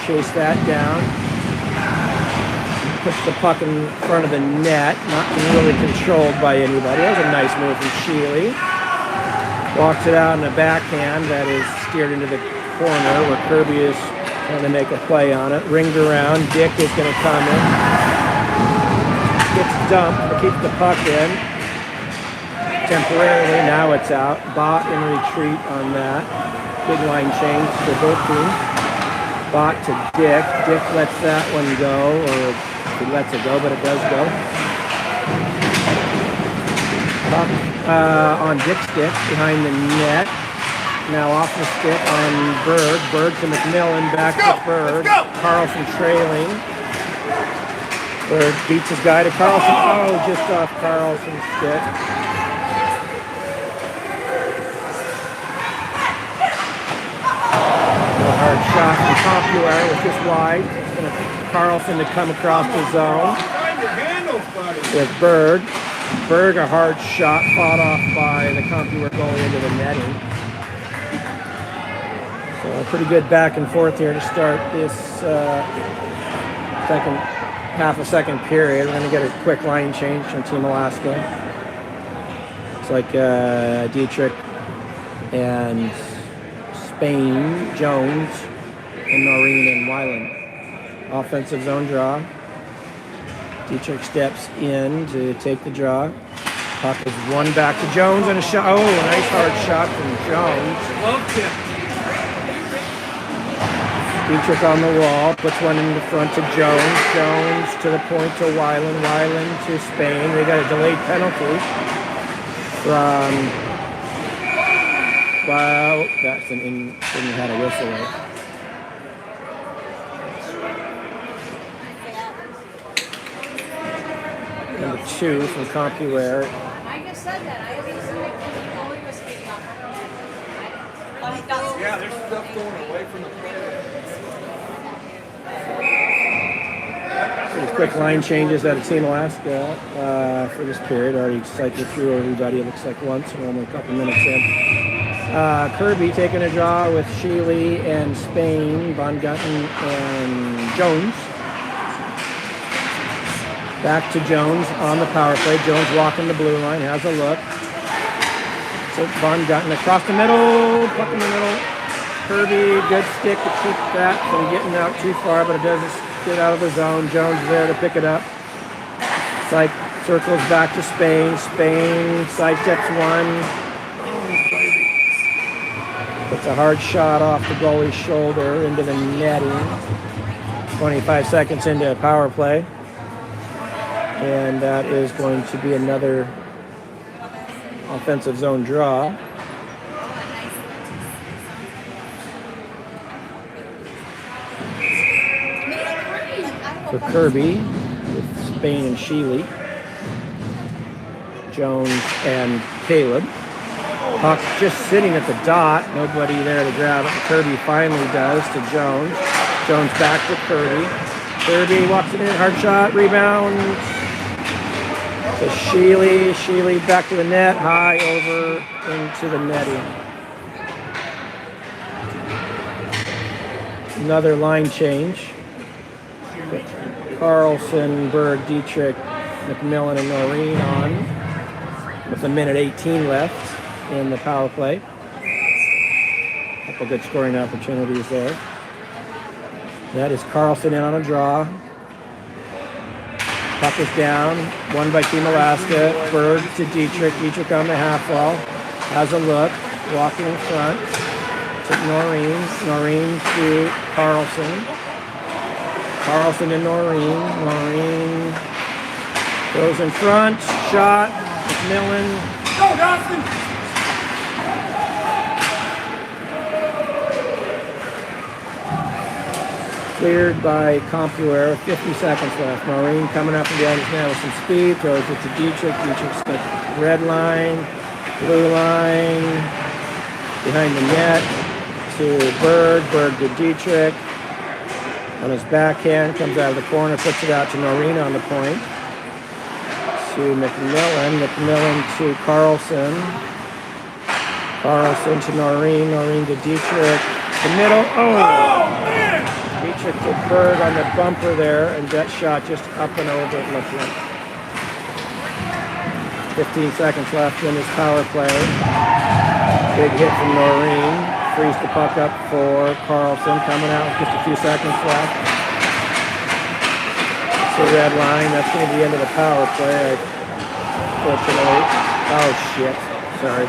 A: chase that down. Puts the puck in front of the net, not really controlled by anybody. That was a nice move from Sheely. Walks it out in a backhand that is steered into the corner where Kirby is trying to make a play on it. Ringed around. Dick is going to come in. Gets dumped, but keeps the puck in. Temporarily, now it's out. Bot in retreat on that. Big line change for both teams. Bot to Dick. Dick lets that one go, or he lets it go, but it does go. Puck on Dick's stick behind the net. Now off the stick on Berg. Berg to McMillan, back to Berg. Carlson trailing. Berg beats his guy to Carlson. Oh, just off Carlson's stick. A hard shot from Compuware was just wide. Carlson to come across the zone with Berg. Berg, a hard shot, fought off by the Compuware goalie into the netting. So a pretty good back and forth here to start this second half of second period. We're going to get a quick line change from Team Alaska. It's like Dietrich and Spain, Jones, and Noreen and Weiland. Offensive zone draw. Dietrich steps in to take the draw. Puck is one back to Jones and a shot. Oh, a nice hard shot from Jones.
B: Love tip.
A: Dietrich on the wall, puts one in the front to Jones. Jones to the point to Weiland. Weiland to Spain. They got a delayed penalty from, well, that's didn't have a whistle there. Number 2 from Compuware.
C: I just said that. I already said that. Goalie was speaking up.
B: Yeah, there's stuff going away from the player.
A: Pretty quick line changes out of Team Alaska for this period. Already cycled through everybody, it looks like once. We're only a couple minutes in. Kirby taking a draw with Sheely and Spain, Von Gutten and Jones. Back to Jones on the power play. Jones walking the blue line, has a look. So Von Gutten across the middle, puck in the middle. Kirby, good stick to keep that from getting out too far, but it doesn't get out of the zone. Jones there to pick it up. Circles back to Spain. Spain sidesteps one. Puts a hard shot off the goalie's shoulder into the netting. 25 seconds into a power play. And that is going to be another offensive zone draw. For Kirby with Spain and Sheely. Jones and Caleb. Puck just sitting at the dot. Nobody there to grab it. Kirby finally does to Jones. Jones back to Kirby. Kirby walks it in. Hard shot. Rebound. To Sheely. Sheely back to the net. High over into the netting. Another line change. Carlson, Berg, Dietrich, McMillan, and Noreen on with 1:18 left in the power play. Couple good scoring opportunities there. That is Carlson in on a draw. Puck is down. Won by Team Alaska. Berg to Dietrich. Dietrich on the half wall. Has a look. Walking in front. To Noreen. Noreen to Carlson. Carlson and Noreen. Noreen goes in front. Shot. McMillan.
B: Go, Dawson!
A: Cleared by Compuer. 50 seconds left. Noreen coming up and behind his man with some speed. Throws it to Dietrich. Dietrich's got red line. Blue line. Behind the net. To Berg. Berg to Dietrich. On his backhand, comes out of the corner, puts it out to Noreen on the point. To McMillan. McMillan to Carlson. Carlson to Noreen. Noreen to Dietrich. The middle. Oh! Dietrich to Berg on the bumper there, and that shot just up and over it looked like. 15 seconds left in this power play. Big hit from Noreen. Frees the puck up for Carlson, coming out with just a few seconds left. It's a red line. That's going to be the end of the power play, fortunately. Oh, shit. Sorry.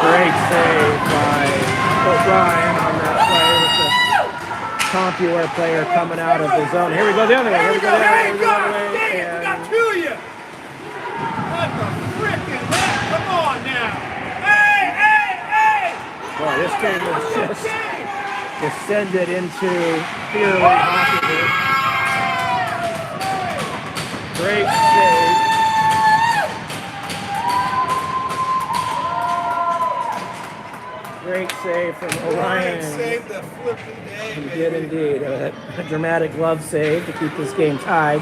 A: Great save by O'Brien on that play with the Compuer player coming out of the zone. Here we go the other way. Here we go the other way. Here we go the other way.
B: We got two of you! What the frickin' heck? Come on now!
A: Boy, this game was just descended into Beer League hockey. Great save. Great save from Orion.
B: Save the flipping day,
A: He
B: baby.
A: did indeed. A dramatic glove save to keep this game tied.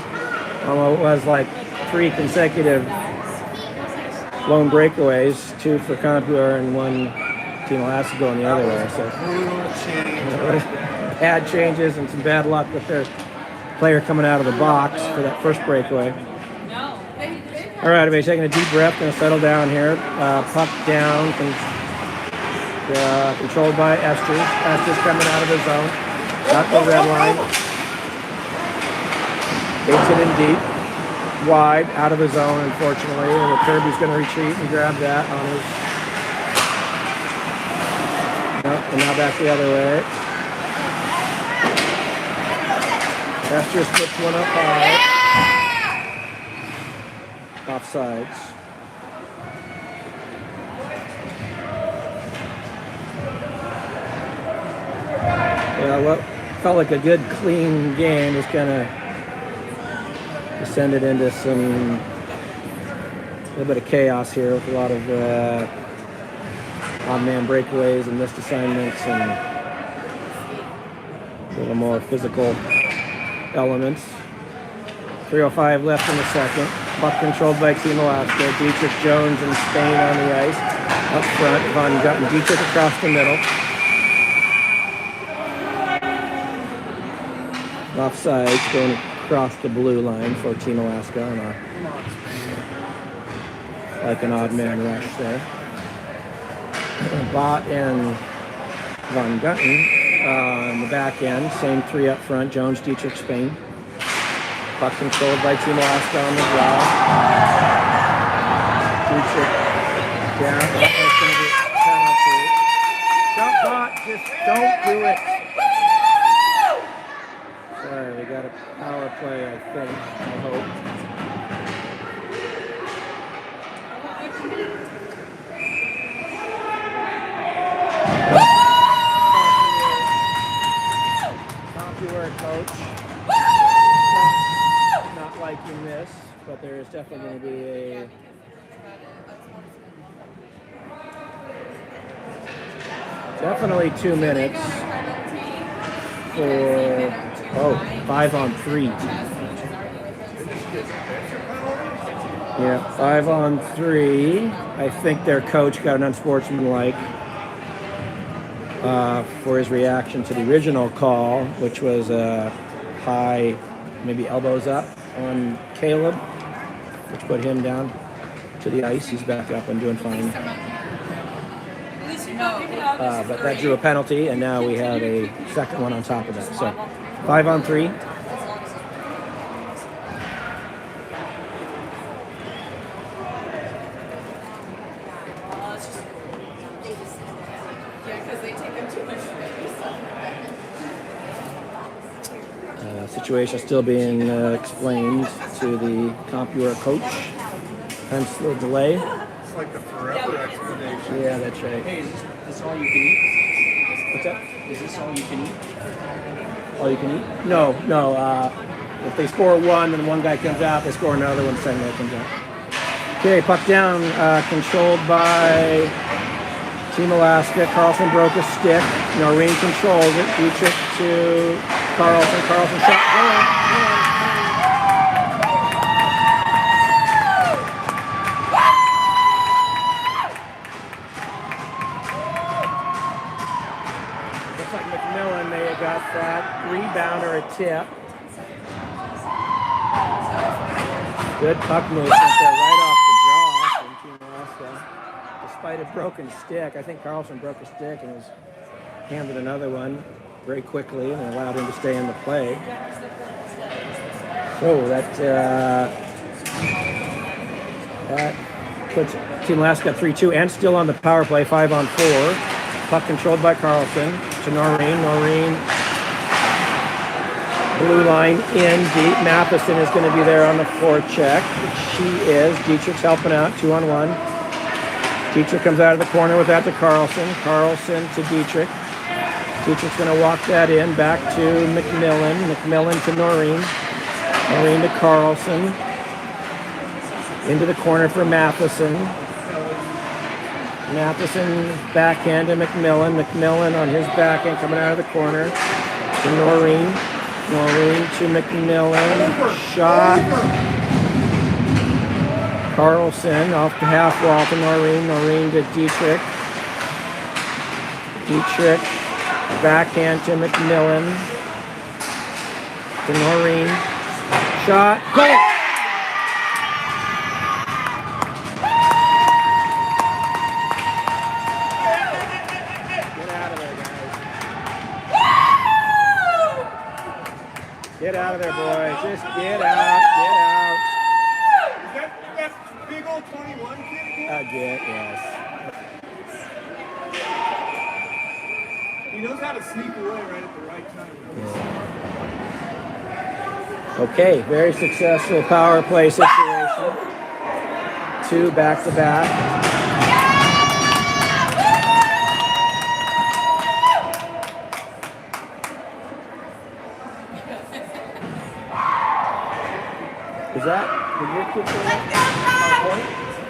A: Although it was like 3 consecutive lone breakaways, 2 for Compuer and 1 Team Alaska going the other way. So
B: Brutal change.
A: bad changes and some bad luck with their player coming out of the box for that first breakaway. All right, everybody taking a deep breath, going to settle down here. Puck down, controlled by Estes. Estes coming out of the zone. Got the red line. Takes it in deep. Wide, out of the zone, unfortunately. And Kirby's going to retreat and grab that on his... And now back the other way. That's just puts one up high. Offsides. Yeah, what felt like a good, clean game is kind of descended into some a little bit of chaos here with a lot of odd man breakaways and missed assignments and a little more physical elements. 3:05 left in the second. Puck controlled by Team Alaska. Dietrich, Jones, and Spain on the ice. Up front, Von Gutten. Dietrich across the middle. Offsides going across the blue line for Team Alaska on like an odd man rush there. Bott and Von Gutten on the back end. Same 3 up front. Jones, Dietrich, Spain. Puck controlled by Team Alaska on the draw. Dietrich down. That's going to be a penalty. Don't, Bott, just don't do it. Sorry, we got a power play, I think. I hope. Coach. Not liking this, but there is definitely going to be a definitely 2 minutes for 5-on-3. Yeah, 5-on-3. I think their coach got an unsportsmanlike for his reaction to the original call, which was high, maybe elbows up on Caleb, which put him down to the ice. He's back up and doing fine.
C: At least you're
A: But that drew a penalty, and now we have a second one on top of that. So 5-on-3. Situation still being explained to the CompuWare coach. Hence the delay.
B: It's like the forever explanation.
A: Yeah, that's right.
D: Hey, is this all you can eat?
A: What's that?
D: Is this all you can eat?
A: All you can eat? No. If they score one, then one guy comes out. They score another one, second guy comes out. Okay, puck down, controlled by Team Alaska. Carlson broke a stick. Noreen controls it. Dietrich to Carlson. Carlson shot. Go on. Looks like McMillan may have got that rebound or a tip. Good puck movement there, right off the draw from Team Alaska. Despite a broken stick, I think Carlson broke a stick and was handed another one very quickly and allowed him to stay in the play. So that puts Team Alaska 3-2 and still on the power play, 5-on-4. Puck controlled by Carlson to Noreen. Noreen, blue line in deep. Matheson is going to be there on the forecheck. She is. Dietrich's helping out, 2-on-1. Dietrich comes out of the corner with that to Carlson. Carlson to Dietrich. Dietrich's going to walk that in, back to McMillan. McMillan to Noreen. Noreen to Carlson. Into the corner for Matheson. Matheson backhand to McMillan. McMillan on his backhand coming out of the corner to Noreen. Noreen to McMillan. Shot. Carlson off the half wall to Noreen. Noreen to Dietrich. Dietrich backhand to McMillan. To Noreen. Shot. Goal! Get out of there, guys. Get out of there, boys. Just get out. Get out.
B: Is that big old 21 kid?
A: Yes.
B: He knows how to sneak away right at the right time.
A: Okay, very successful power play situation. 2 back-to-back. Is that, did your kid say that?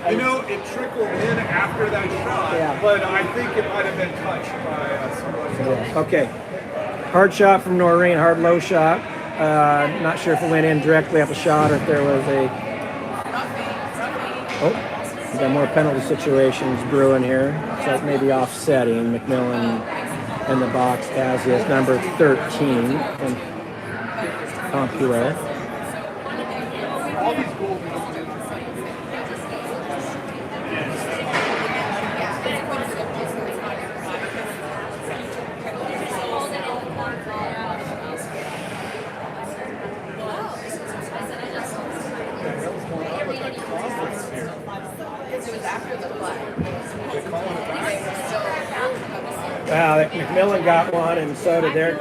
B: You know, it trickled in after that shot,
A: Yeah.
B: but I think it might have been touched by somebody else.
A: Okay. Hard shot from Noreen, hard low shot. Not sure if it went in directly off a shot or if there was a... Oh, we got more penalty situations brewing here. So it may be offsetting. McMillan in the box as is number 13 from CompuWare.
B: All these goals
A: Wow, McMillan got one, and so did their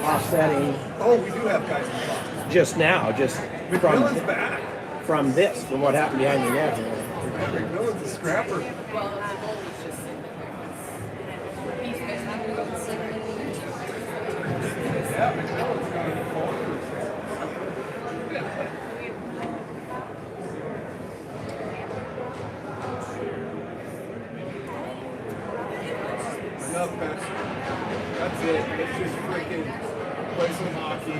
A: offsetting
B: Oh, we do have guys in the box.
A: just now, just
B: McMillan's back.
A: from what happened behind the net here.
B: McMillan's a scrapper. Yeah, McMillan's got it. Enough, Benson. That's it. Let's just freaking play some hockey.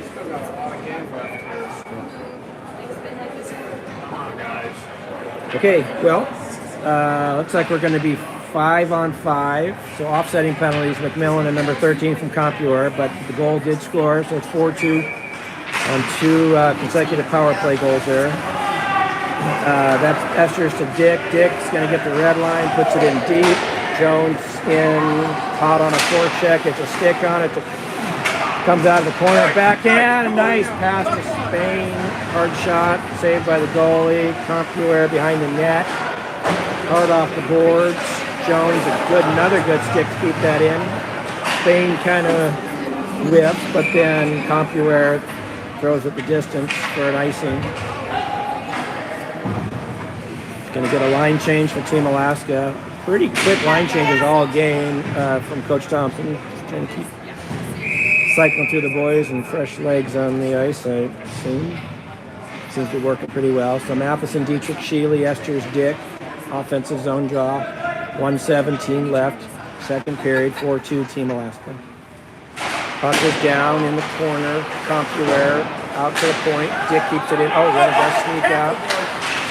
B: Still got a lot of games left. Come on, guys.
A: Okay, well, looks like we're going to be 5-on-5, so offsetting penalties. McMillan and number 13 from CompuWare, but the goal did score, so it's 4-2 on 2 consecutive power play goals there. That's Esters to Dick. Dick's going to get the red line, puts it in deep. Jones in, hot on a forecheck. Gets a stick on it. Comes out of the corner, backhand, nice pass to Spain. Hard shot, saved by the goalie. Compuer behind the net. Hard off the boards. Jones, another good stick to keep that in. Spain kind of whipped, but then Compuer throws it the distance for an icing. Going to get a line change for Team Alaska. Pretty quick line changes all game from Coach Thompson. Just trying to keep cycling through the boys and fresh legs on the ice, I assume. Seems to be working pretty well. So Matheson, Dietrich, Sheely, Esters, Dick. Offensive zone draw. 1:17 left. Second period, 4-2 Team Alaska. Puck is down in the corner. Compuer out to the point. Dick keeps it in. Oh, what a best sneak out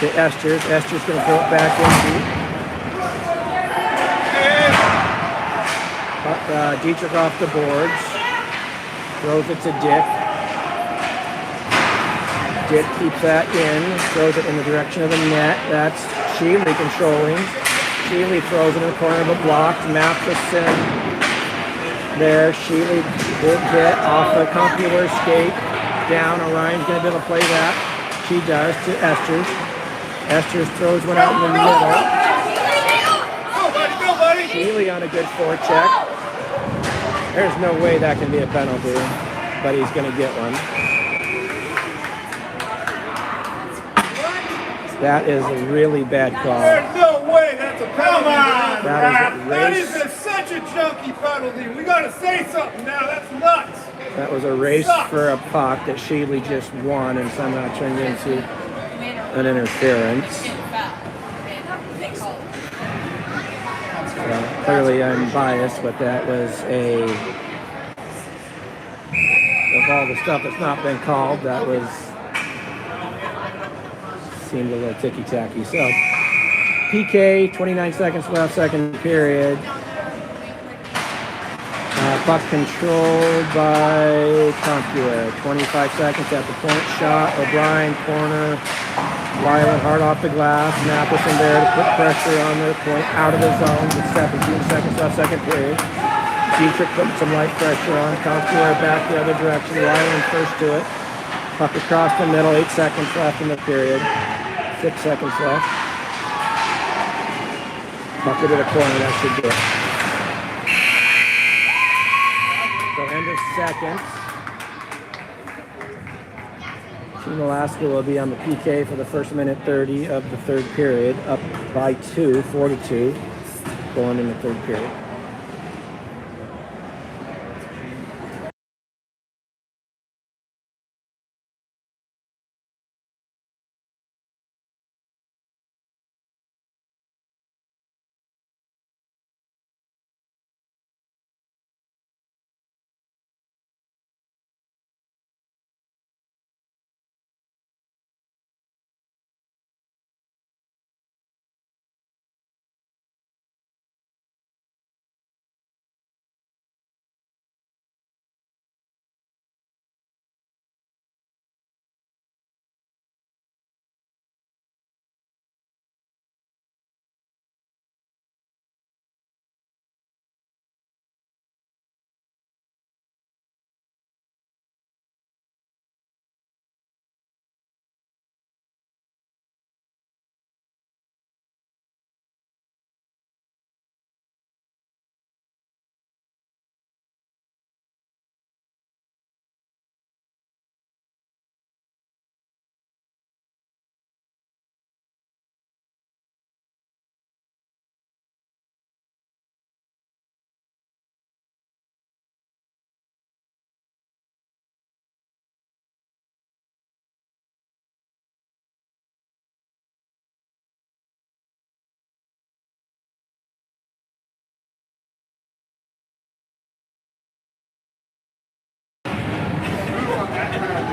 A: to Esters. Esters going to throw it back in deep. Dietrich off the boards. Throws it to Dick. Dick keeps that in. Throws it in the direction of the net. That's Sheely controlling. Sheely throws it in the corner of a block. Matheson there. Sheely good hit off the Compuer skate. Down. Orion's going to be able to play that. She does to Esters. Esters throws one out in the middle.
B: Go, buddy.
A: Sheely on a good forecheck. There's no way that can be a penalty, but he's going to get one. That is a really bad call.
B: There's no way that's a penalty. Come on,
A: That is a race.
B: such a junky penalty. We got to say something now. That's nuts.
A: That was a race for a puck that Sheely just won and somehow turned into an interference. Clearly I'm biased, but that was of all the stuff that's not been called, that seemed a little ticky-tacky. So, PK, 29 seconds left, second period. Puck controlled by Compuer. 25 seconds at the point shot. O'Brien, corner. Weiland hard off the glass. Matheson there to put pressure on the point out of the zone with 17 seconds left, second period. Dietrich putting some light pressure on. Compuer back the other direction. Weiland first to it. Puck across the middle. 8 seconds left in the period. 6 seconds left. Puck into the corner. That should do it. So end of seconds. Team Alaska will be on the PK for the first minute 30 of the third period, up by 2, 4-2, going in the third period.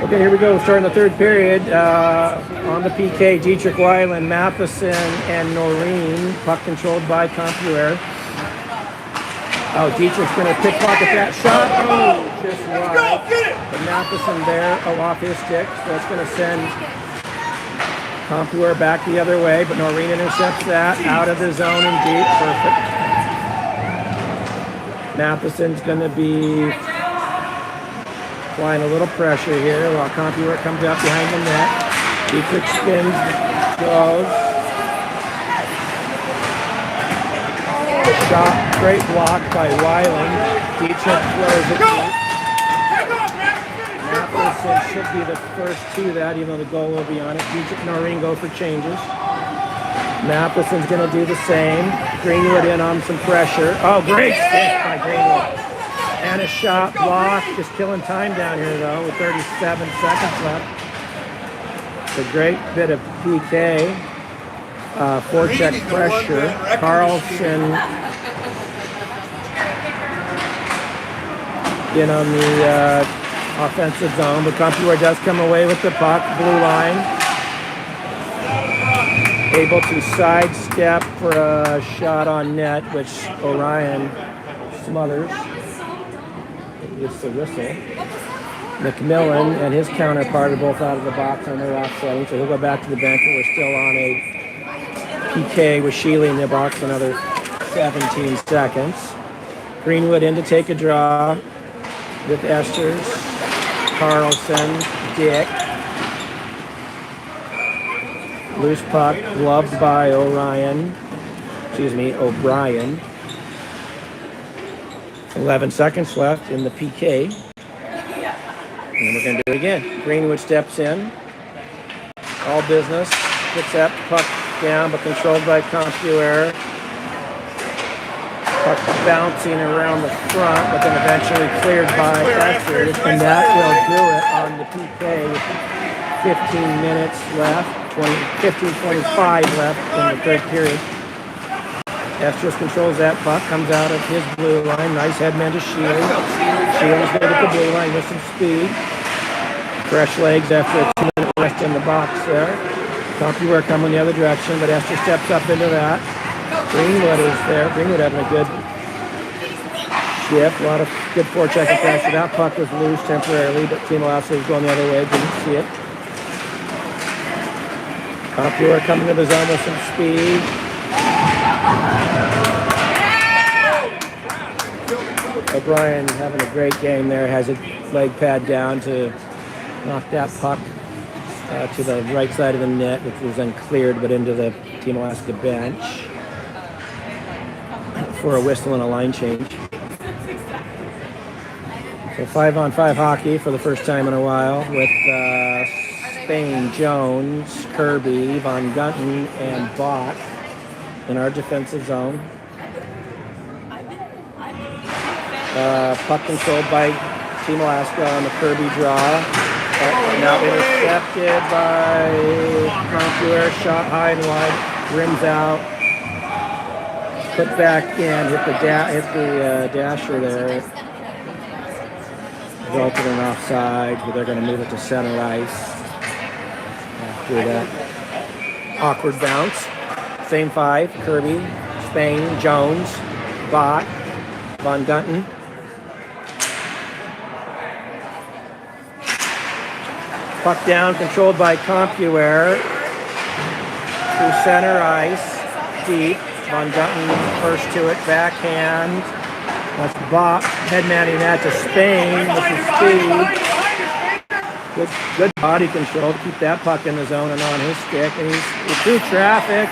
A: Okay, here we go. Starting the third period. On the PK, Dietrich, Weiland, Matheson, and Noreen. Puck controlled by Compuer. Oh, Dietrich's going to pickpocket that shot. Oh, just wide.
B: Get it!
A: But Matheson there, off his stick. So that's going to send Compuer back the other way, but Noreen intercepts that. Out of the zone and deep. Perfect. Matheson's going to be applying a little pressure here while Compuer comes out behind the net. Dietrich spins, goes. Shot, great block by Weiland. Dietrich throws it deep. Matheson should be the first to that, even though the goal will be on it. Dietrich and Noreen go for changes. Matheson's going to do the same. Greenwood in on some pressure. Oh, great stick by Greenwood. And a shot block. Just killing time down here, though, with 37 seconds left. It's a great bit of PK. Forecheck pressure. Carlson in on the offensive zone, but Compuer does come away with the puck. Blue line. Able to sidestep for a shot on net, which Orion smothers. It's the whistle. McMillan and his counterpart are both out of the box on their offsetting, so he'll go back to the bench, but we're still on a PK with Sheely in the box for another 17 seconds. Greenwood in to take a draw with Esters, Carlson, Dick. Loose puck, gloved by O'Brien. 11 seconds left in the PK. And we're going to do it again. Greenwood steps in. All business. Gets that puck down, but controlled by Compuer. Puck bouncing around the front, but then eventually cleared by Esters. And that will do it on the PK with 15 minutes left. 15:25 left in the third period. Esters controls that puck, comes out of his blue line. Nice headman to Sheely. Sheely's good at the blue line with some speed. Fresh legs after a 2-minute rest in the box there. Compuer coming the other direction, but Esther steps up into that. Greenwood is there. Greenwood having a good shift. A lot of good forecheck and pressure. That puck was loose temporarily, but Timo Lasso was going the other way. Didn't see it. Compuer coming to the zone with some speed. O'Brien having a great game there. Has a leg pad down to knock that puck to the right side of the net, which was then cleared, but into the Team Alaska bench for a whistle and a line change. So 5-on-5 hockey for the first time in a while with Spain, Jones, Kirby, Von Gunton, and Bach in our defensive zone. Puck controlled by Team Alaska on the Kirby draw. Now intercepted by Compuer. Shot high and wide, rims out. Put back in, hit the dasher there. Resulted in offside, but they're going to move it to center ice after that awkward bounce. Same five: Kirby, Spain, Jones, Bach, Von Gunton. Puck down, controlled by Compuer. Through center ice, deep. Von Gunton first to it, backhand. That's Bach headmanning that to Spain with his speed. Good body control to keep that puck in the zone and on his stick. And he's through traffic.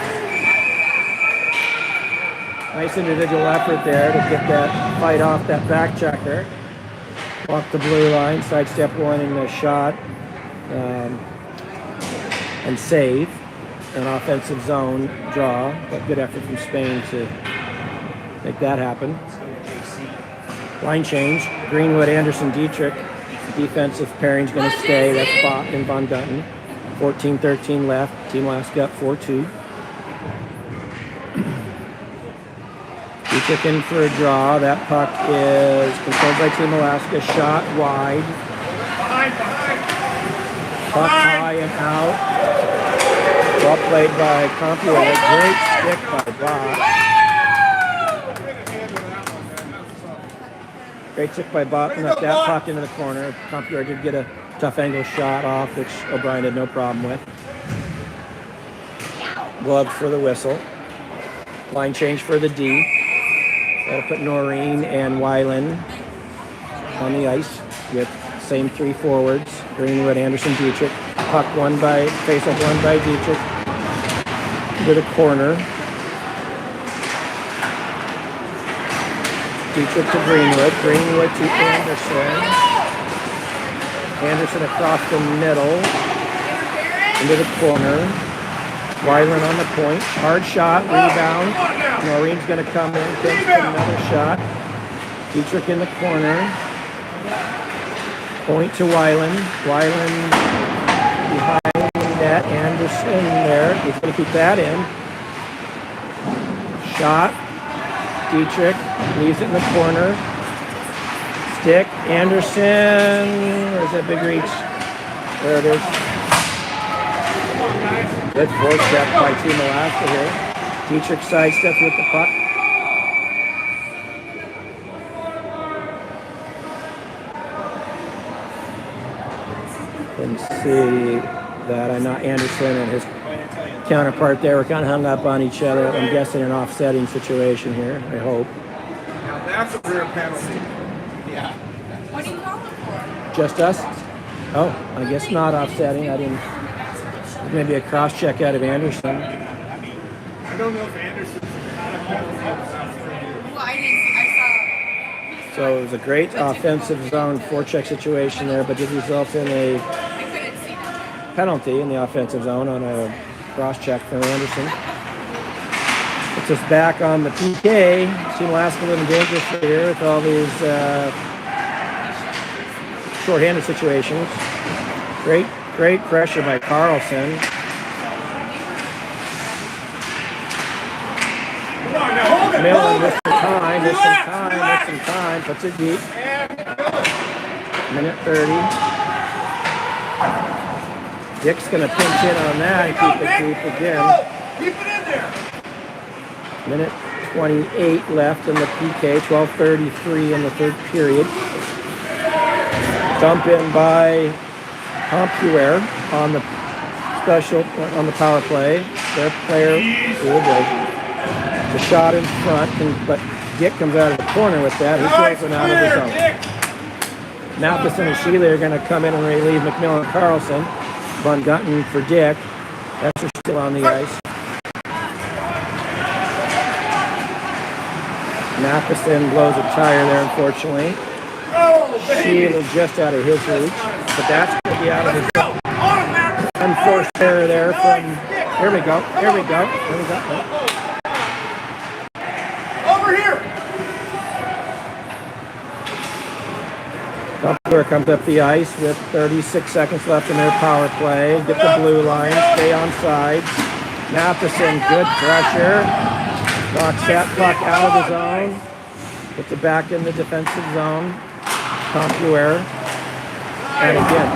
A: Nice individual effort there to get that fight off that back checker. Off the blue line, sidestep one in the shot. And save an offensive zone draw, but good effort from Spain to make that happen. Line change: Greenwood, Anderson, Dietrich. Defensive pairing's going to stay. That's Bach and Von Gunton. 14-13 left. Team Alaska up 4-2. Dietrich in for a draw. That puck is controlled by Team Alaska. Shot wide. Puck high and out. Well played by Compuer. Great stick by Bach. Great stick by Bach and left that puck into the corner. Compuer did get a tough angle shot off, which O'Brien had no problem with. Gloves for the whistle. Line change for the D. Gotta put Noreen and Wyland on the ice with same three forwards. Greenwood, Anderson, Dietrich. Puck face up one by Dietrich to the corner. Dietrich to Greenwood. Greenwood to Anderson. Anderson across the middle into the corner. Wyland on the point. Hard shot, rebound. Noreen's going to come in, takes another shot. Dietrich in the corner. Point to Wyland. Wyland behind the net. Anderson there. He's going to keep that in. Shot. Dietrich leaves it in the corner. Stick. Anderson. Where's that big reach? There it is. Good forecheck by Team Alaska here. Dietrich sidesteps with the puck. Can see that I'm not Anderson and his counterpart there were kind of hung up on each other. I'm guessing an offsetting situation here, I hope.
B: Now that's a rear penalty.
D: Yeah.
C: What do you call it for?
A: Just us? Oh, I guess not offsetting. I didn't. Maybe a cross check out of Anderson.
B: I don't know if Anderson's not a penalty.
C: Well, I didn't. I saw.
A: So it was a great offensive zone forecheck situation there, but did result in a
C: I couldn't see that.
A: penalty in the offensive zone on a cross check from Anderson. Puts us back on the PK. Team Alaska a little dangerous here with all these shorthanded situations. Great pressure by Carlson.
B: Come on now, hold it,
A: Millen
B: hold
A: with
B: it.
A: some time,
B: Relax.
A: puts it deep.
B: And good.
A: Minute 30. Dick's going to pinch in on that and keep it deep again.
B: Go. Keep it in there.
A: Minute 28 left in the PK, 12:33 in the third period. Dump in by Compuer on the power play. Their player, the shot in front, but Dick comes out of the corner with that. He throws it out of his own. Matheson and Shealy are going to come in and relieve McMillan and Carlson. Von Gunton for Dick. That's still on the ice. Matheson blows a tire there, unfortunately. Shealy just out of his reach, but that's going to be out of his unforced error there from. Here we go.
B: Over here.
A: Compuer comes up the ice with 36 seconds left in their power play. Get the blue line, stay on side. Matheson, good pressure. Knocks that puck out of the zone. Puts it back in the defensive zone. Compuer. And again.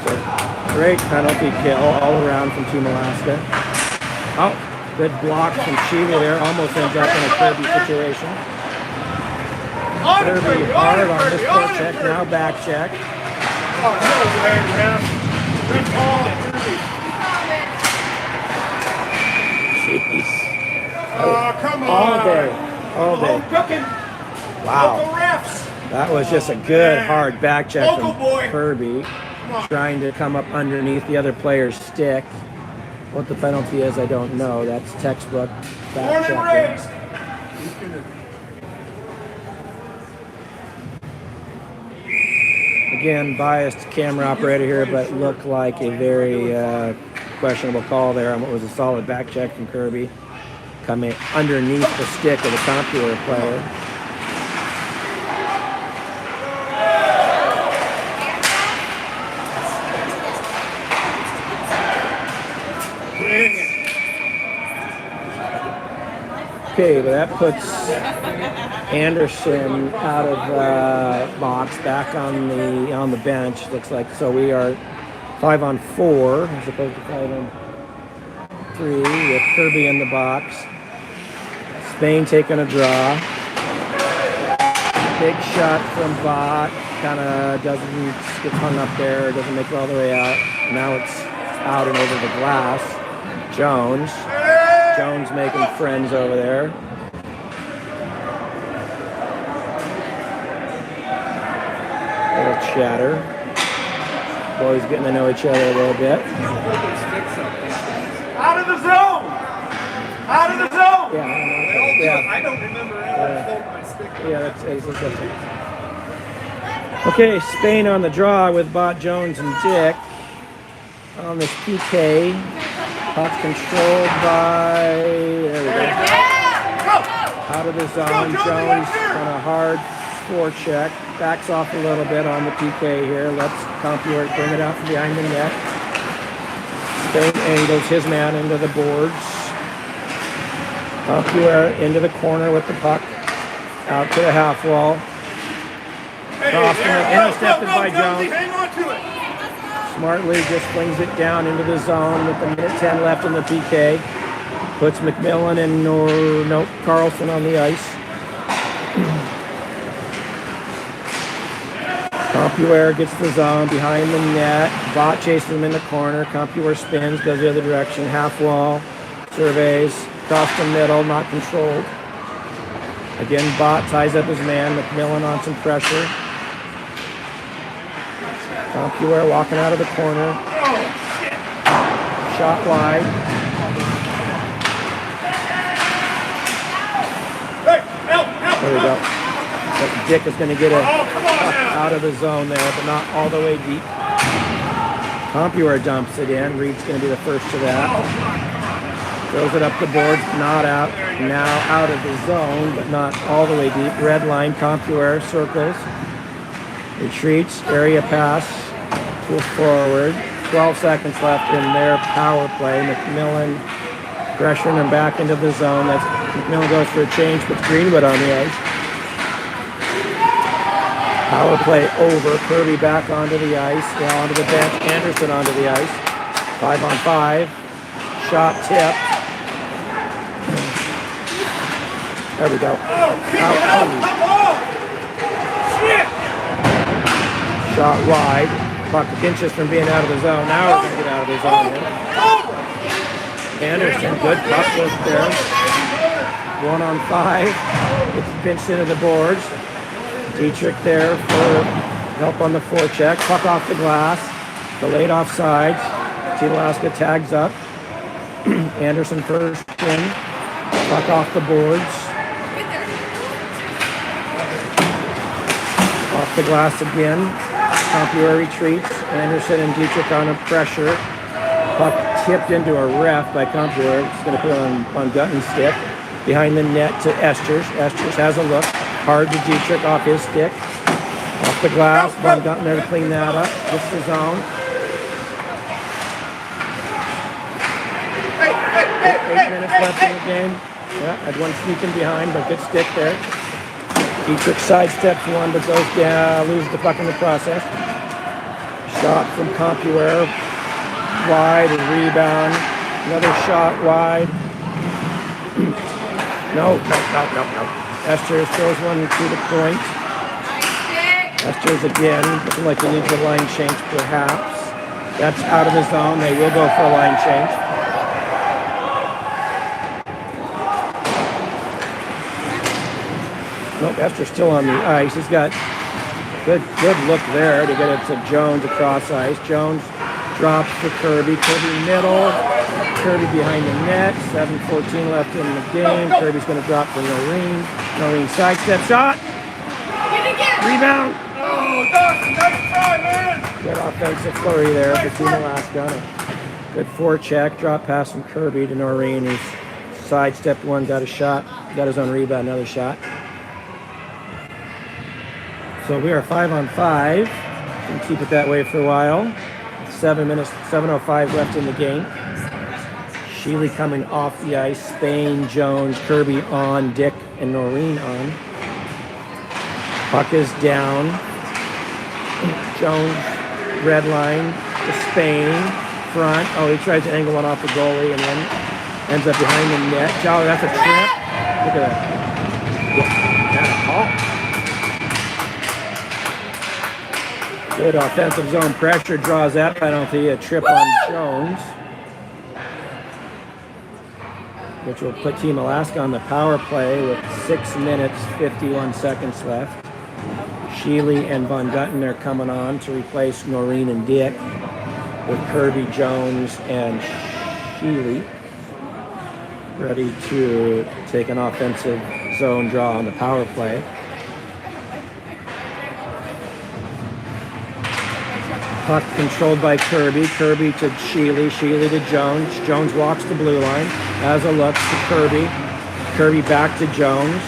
A: So great penalty kill all around from Team Alaska. Oh, good block from Shealy there. Almost ends up in a Kirby situation. Kirby hard on this forecheck. Now back check.
B: Oh, no way, man. Good call.
A: Jeez.
B: Oh, come on.
A: All day.
B: Home cooking.
A: Wow.
B: Local refs.
A: That was just a good hard back check
B: Local
A: from
B: boy.
A: Kirby. Trying to come up underneath the other player's stick. What the penalty is, I don't know. That's textbook back
B: Born and
A: checking.
B: raised.
A: Again, biased camera operator here, but looked like a very questionable call there on what was a solid back check from Kirby. Coming underneath the stick of the Compuer player. Okay, but that puts Anderson out of box, back on the bench. Looks like so we are 5-on-4 as opposed to 5-on-3 with Kirby in the box. Spain taking a draw. Big shot from Bot. Kind of gets hung up there. Doesn't make it all the way out. Now it's out and over the glass. Jones. Jones making friends over there. Little chatter. Boys getting to know each other a little bit.
B: Out of the zone! Out of the zone!
A: Yeah.
B: I don't remember ever holding my stick.
A: Yeah, that's okay, Spain on the draw with Bot, Jones, and Dick. On this PK. Puck controlled by, there we go. Out of the zone. Jones on a hard forecheck. Backs off a little bit on the PK here. Lets Compuer bring it out from behind the net. Spain angles his man into the boards. Compuer into the corner with the puck. Out to the half wall. Crossed and intercepted by Jones.
B: Hang on to it.
A: Smartly just flings it down into the zone with the minute 10 left in the PK. Puts McMillan and Carlson on the ice. Compuer gets the zone behind the net. Bot chases him in the corner. Compuer spins, goes the other direction. Half wall, surveys, across the middle, not controlled. Again, Bot ties up his man. McMillan on some pressure. Compuer walking out of the corner. Shot wide. There we go. But Dick is going to get a out of the zone there, but not all the way deep. Compuer dumps it in. Reed's going to be the first to that. Throws it up the boards, not out. Now out of the zone, but not all the way deep. Red line, Compuer circles. Retreats, area pass to a forward. 12 seconds left in their power play. McMillan pressuring him back into the zone. McMillan goes for a change, puts Greenwood on the ice. Power play over. Kirby back onto the ice. Now onto the bench. Anderson onto the ice. 5-on-5. Shot tipped. There we go. Shot wide. Puck inches from being out of the zone. Now we're going to get out of the zone here. Anderson, good puck work there. 1-on-5. It's pinched into the boards. Dietrich there for help on the forecheck. Puck off the glass. Delayed offsides. Alaska tags up. Anderson first in. Puck off the boards. Off the glass again. Compuer retreats. Anderson and Dietrich on a pressure. Puck tipped into a ref by Compuer. It's going to put it on Gutton's stick. Behind the net to Esters. Esters has a look. Hard to Dietrich off his stick. Off the glass. Von Gutton there to clean that up. Gets the zone. 8 minutes left in the game. Yeah, had one sneaking behind, but good stick there. Dietrich sidesteps one, but goes down, loses the puck in the process. Shot from Compuer. Wide, a rebound. Another shot wide. No. Esters throws one to the point. Esters again, looking like he needs a line change perhaps. That's out of the zone. They will go for a line change. Nope, Esters still on the ice. He's got good look there to get it to Jones across ice. Jones drops for Kirby. Kirby middle. Kirby behind the net. 7:14 left in the game. Kirby's going to drop for Noreen. Noreen sidestep shot. Rebound.
B: Oh, Dawson, nice try, man.
A: Good offensive flurry there for Team Alaska. Good forecheck. Drop pass from Kirby to Noreen, who's sidestepped one, got a shot. Got his own rebound, another shot. So we are 5-on-5. Can keep it that way for a while. 7:05 left in the game. Sheely coming off the ice. Spain, Jones, Kirby on, Dick, and Noreen on. Puck is down. Jones, red line to Spain. Front. Oh, he tries to angle one off the goalie and then ends up behind the net. Oh, that's a trip. Look at that. Got a call. Good offensive zone pressure draws that penalty. A trip on Jones. which will put Team Alaska on the power play with 6 minutes, 51 seconds left. Sheely and Von Gutten are coming on to replace Noreen and Dick with Kirby, Jones, and Sheely ready to take an offensive zone draw on the power play. Puck controlled by Kirby. Kirby to Sheely. Sheely to Jones. Jones walks the blue line. Has a look to Kirby. Kirby back to Jones.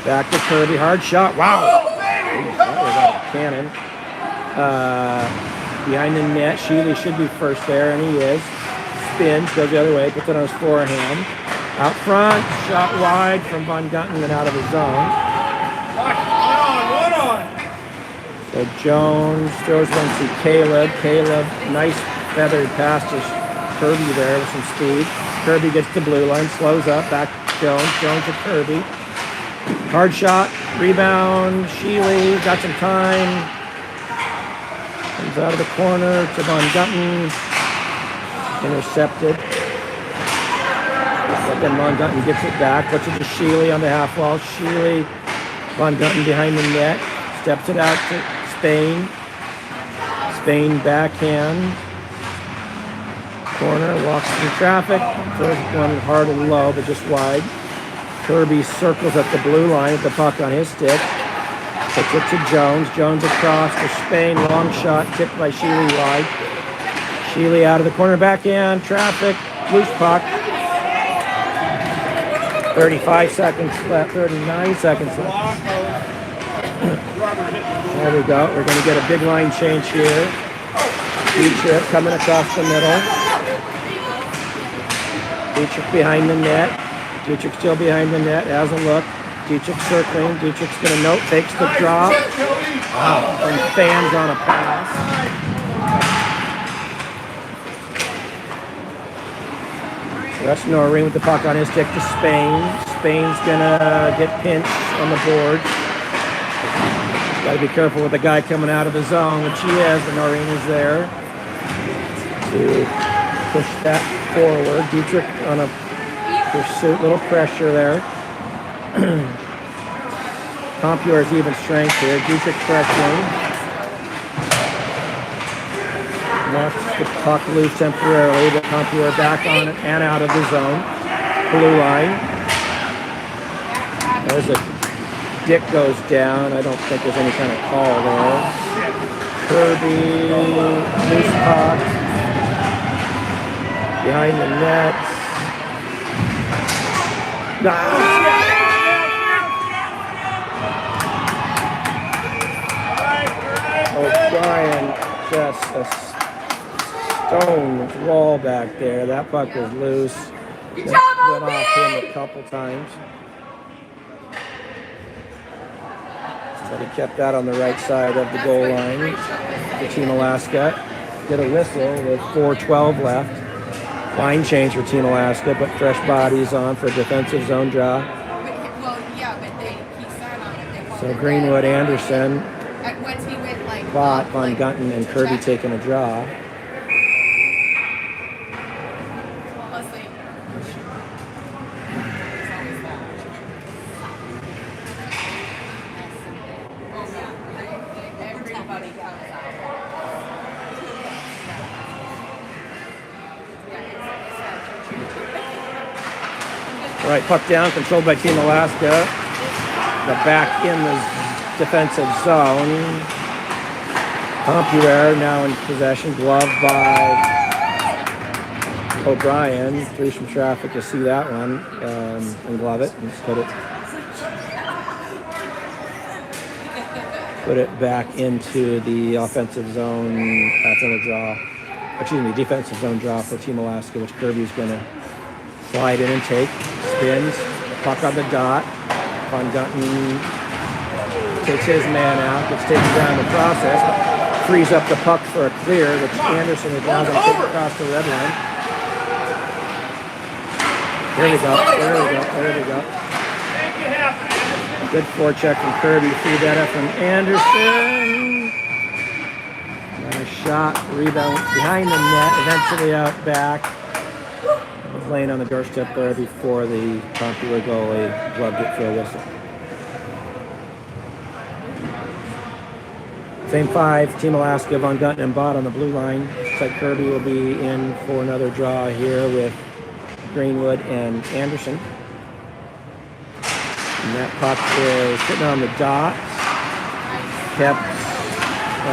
A: Back to Kirby. Hard shot. Wow. Jeez, that was out of cannon. Behind the net. Sheely should be first there, and he is. Spins. Goes the other way. Puts it on his forehand. Out front. Shot wide from Von Gutten and out of the zone.
B: One on.
A: So Jones throws one to Caleb. Caleb, nice feathered pass to Kirby there with some speed. Kirby gets the blue line, slows up, back to Jones. Jones to Kirby. Hard shot, rebound, Sheely, got some time. Comes out of the corner to Von Gutten. Intercepted. But then Von Gutten gets it back, puts it to Sheely on the half wall. Sheely, Von Gutten behind the net. Steps it out to Spain. Spain backhand. Corner, walks through traffic. Throws one hard and low, but just wide. Kirby circles at the blue line with the puck on his stick. Puts it to Jones. Jones across to Spain. Long shot, tipped by Sheely wide. Sheely out of the corner, backhand. Traffic, loose puck. 35 seconds left, 39 seconds left. There we go. We're going to get a big line change here. Dietrich coming across the middle. Dietrich behind the net. Dietrich still behind the net. Has a look. Dietrich circling. Dietrich's going to note. Takes the drop. Wow. And fans on a pass. So that's Noreen with the puck on his stick to Spain. Spain's going to get pinched on the board. Got to be careful with the guy coming out of the zone, which he is, but Noreen is there to push that forward. Dietrich on a pursuit, little pressure there. Compure's even strength here. Dietrich pressuring. Knocks the puck loose temporarily, but Compure back on it and out of the zone. Blue line. There's a Dick goes down. I don't think there's any kind of call there. Kirby, loose puck. Behind the net. O'Brien just a stone wall back there. That puck was loose. Went off him a couple times. But he kept that on the right side of the goal line. The Team Alaska get a whistle with 4:12 left. Line change for Team Alaska, but fresh bodies on for a defensive zone draw.
C: Well, yeah, but he signed on it.
A: So Greenwood, Anderson,
C: Once he went like
A: Bott, Von Gutten, and Kirby taking a draw.
C: Leslie. Everybody comes out.
A: All right, puck down, controlled by Team Alaska. The back in the defensive zone. Compure now in possession, gloved by O'Brien. Through some traffic to see that one and glove it and put it back into the offensive zone. That's in a draw. Excuse me, defensive zone draw for Team Alaska, which Kirby's going to slide in and take. Spins, puck on the dot. Von Gutten takes his man out, gets taken down in the process, frees up the puck for a clear, which Anderson is now going to take across the red line. There we go, there we go, there we go. Good forecheck from Kirby, free that from Anderson. And a shot, rebound behind the net, eventually out back. playing on the doorstep there before the Computer goalie gloved it for a whistle. Same five, Team Alaska, Von Gunten and Bott on the blue line. Looks like Kirby will be in for another draw here with Greenwood and Anderson. And that puck is sitting on the dot. Kept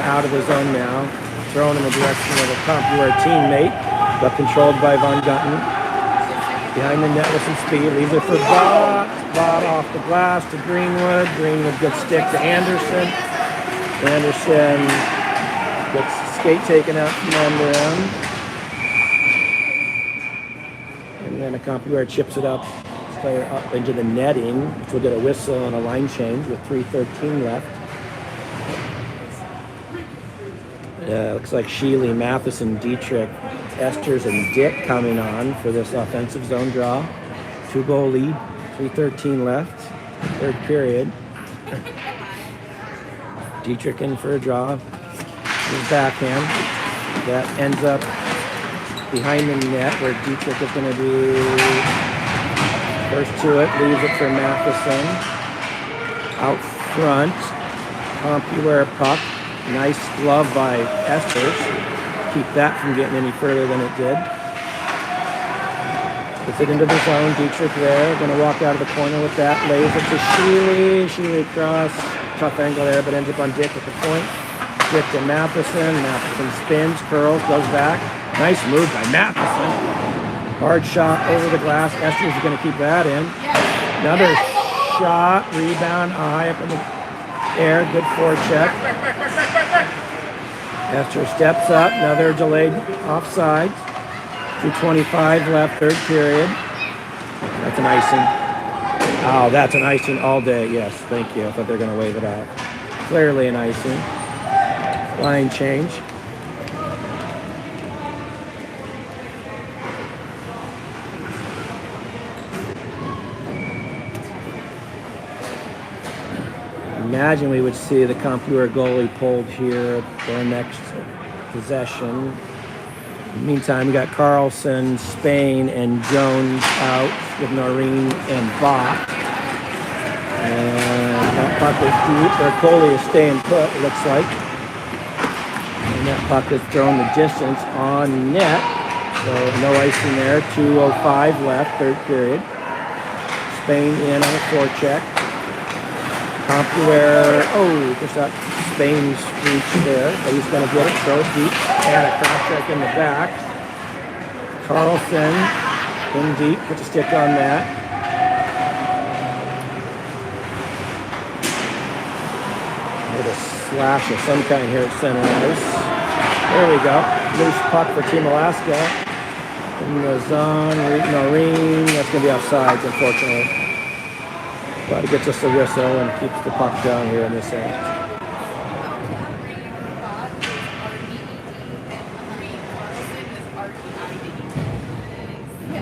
A: out of the zone now. Thrown in the direction of a Computer teammate, but controlled by Von Gunten. Behind the net with some speed. Leaves it for Bott. Bott off the glass to Greenwood. Greenwood good stick to Anderson. Anderson gets the skate taken out from under him. And then a Computer chips it up into the netting, which will get a whistle and a line change with 3:13 left. Looks like Sheely, Matheson, Dietrich, Esters, and Dick coming on for this offensive zone draw. 2-goal lead, 3:13 left, third period. Dietrich in for a draw. His backhand. That ends up behind the net where Dietrich is going to be first to it. Leaves it for Matheson. Out front. Computer puck. Nice glove by Esters. Keep that from getting any further than it did. Puts it into the zone. Dietrich there. Going to walk out of the corner with that. Lays it to Sheely. Sheely cross. Tough angle there, but ends up on Dick at the point. Dick to Matheson. Matheson spins, curls, goes back. Nice move by Matheson. Hard shot over the glass. Esters is going to keep that in. Another shot, rebound, high up in the air. Good forecheck. Esther steps up. Another delayed offside. 2:25 left, third period. That's an icing. Oh, that's an icing all day. Yes, thank you. I thought they were going to wave it out. Clearly an icing. Line change. Imagine we would see the Computer goalie pulled here for our next possession. In the meantime, we got Carlson, Spain, and Jones out with Noreen and Bott. And that puck is deep. Their goalie is staying put, it looks like. And that puck is thrown the distance on net. So no icing there. 2:05 left, third period. Spain in on a forecheck. Computer, just that Spain's reach there, but he's going to get it, throw it deep, and a cross check in the back. Carlson in deep, puts a stick on that. With a slash of some kind here at center ice. There we go. Loose puck for Team Alaska. In the zone, Noreen, that's going to be offsides, unfortunately. But it gets us a whistle and keeps the puck down here in this end.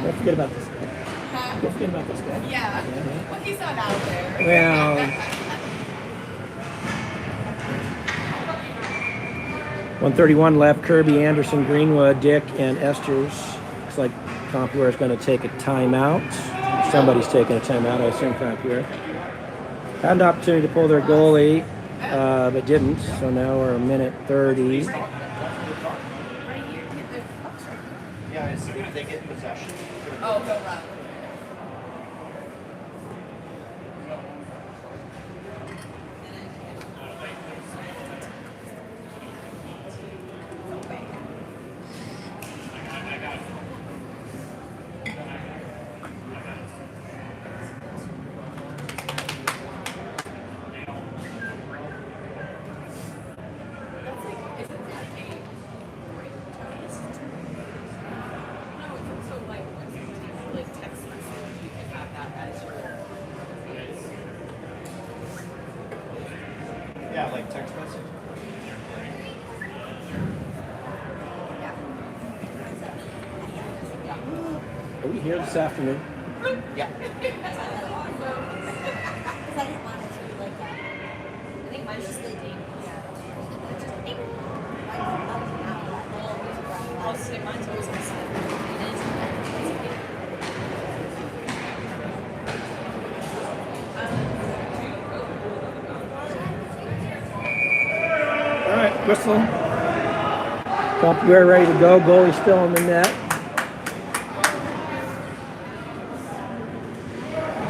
A: Don't forget about this guy. Don't forget about this guy.
C: Yeah. Well, he's not out there.
A: Well, 1:31 left. Kirby, Anderson, Greenwood, Dick, and Esters. Looks like Computer is going to take a timeout. Somebody's taking a timeout, I assume Computer. Had an opportunity to pull their goalie, but didn't. So now we're a minute 30.
D: Yeah, if they get possession.
C: Oh, go left.
D: Yeah, like text message.
A: Are we here this afternoon?
D: Yeah.
E: Because I didn't want it to be like that. I think mine's just the date.
C: I'll say mine's always the same. It is.
A: Whistle. We're ready to go. Goalie still in the net.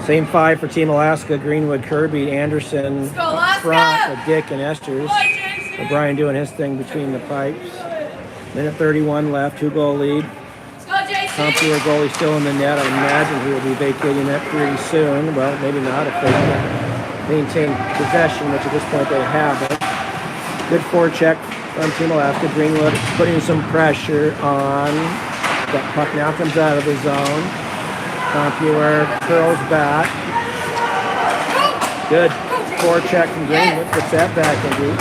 A: Same five for Team Alaska. Greenwood, Kirby, Anderson,
C: Let's go, Alaska!
A: Front, with Dick and Esters.
C: Come on, JC!
A: O'Brien doing his thing between the pipes. Minute 31 left, 2-goal lead.
C: Let's go, JC!
A: Computer goalie still in the net. I imagine he will be vacating that pretty soon. Well, maybe not if they can maintain possession, which at this point they haven't. Good forecheck from Team Alaska. Greenwood putting some pressure on. That puck now comes out of the zone. Computer curls back. Good forecheck from Greenwood. Puts that back in deep.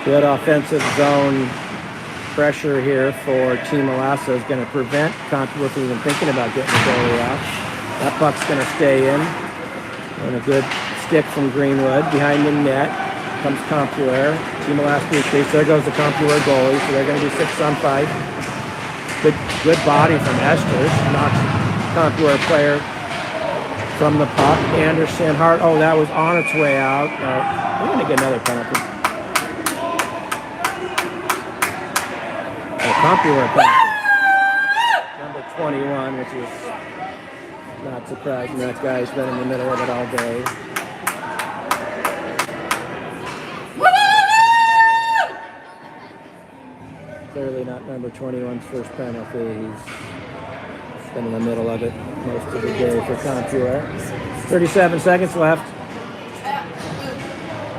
A: Good offensive zone pressure here for Team Alaska is going to prevent Computer from even thinking about getting the goalie out. That puck's going to stay in. And a good stick from Greenwood behind the net. Comes Compuer. Team Alaska retreats. There goes the Compuer goalie. So they're going to be 6-on-5. Good body from Esters. Knocks Compuer player from the puck. Anderson, Hart. Oh, that was on its way out. We're going to get another penalty. Compuer penalty. Number 21, which is not surprising. That guy's been in the middle of it all day. Clearly not number 21's first penalty. He's been in the middle of it most of the day for Compuer. 37 seconds left.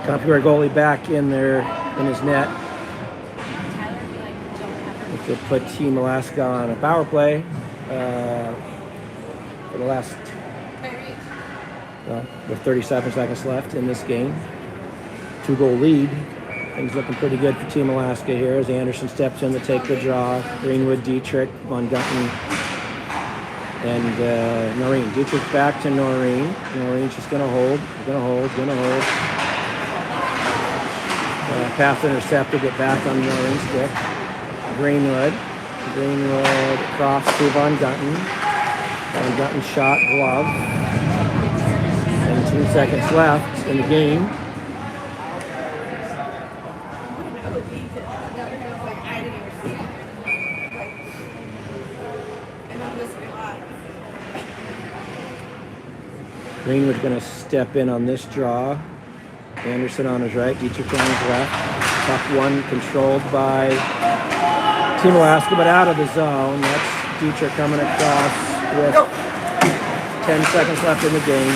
A: Compuer goalie back in there in his net. Which will put Team Alaska on a power play for the last, with 37 seconds left in this game. 2-goal lead. Things looking pretty good for Team Alaska here as Anderson steps in to take the draw. Greenwood, Dietrich, Von Gutten, and Noreen. Dietrich back to Noreen. Noreen's just going to hold. Pass intercepted, get back on Noreen's stick. Greenwood across to Von Gutten. Von Gutten shot, glove. And 2 seconds left in the game. Greenwood's going to step in on this draw. Anderson on his right, Dietrich on his left. Puck one controlled by Team Alaska, but out of the zone. That's Dietrich coming across with 10 seconds left in the game.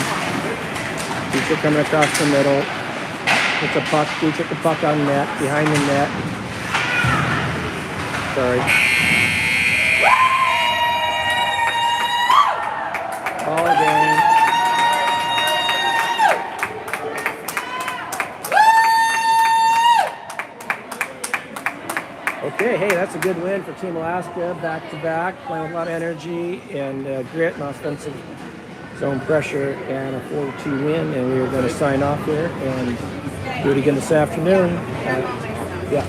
A: Dietrich coming across the middle. It's a puck. Dietrich the puck on net, behind the net. Sorry. Ball again. Okay, hey, that's a good win for Team Alaska. Back-to-back, playing with a lot of energy and grit and offensive zone pressure, and a 4-2 win. And we are going to sign off here and do it again this afternoon. Yeah.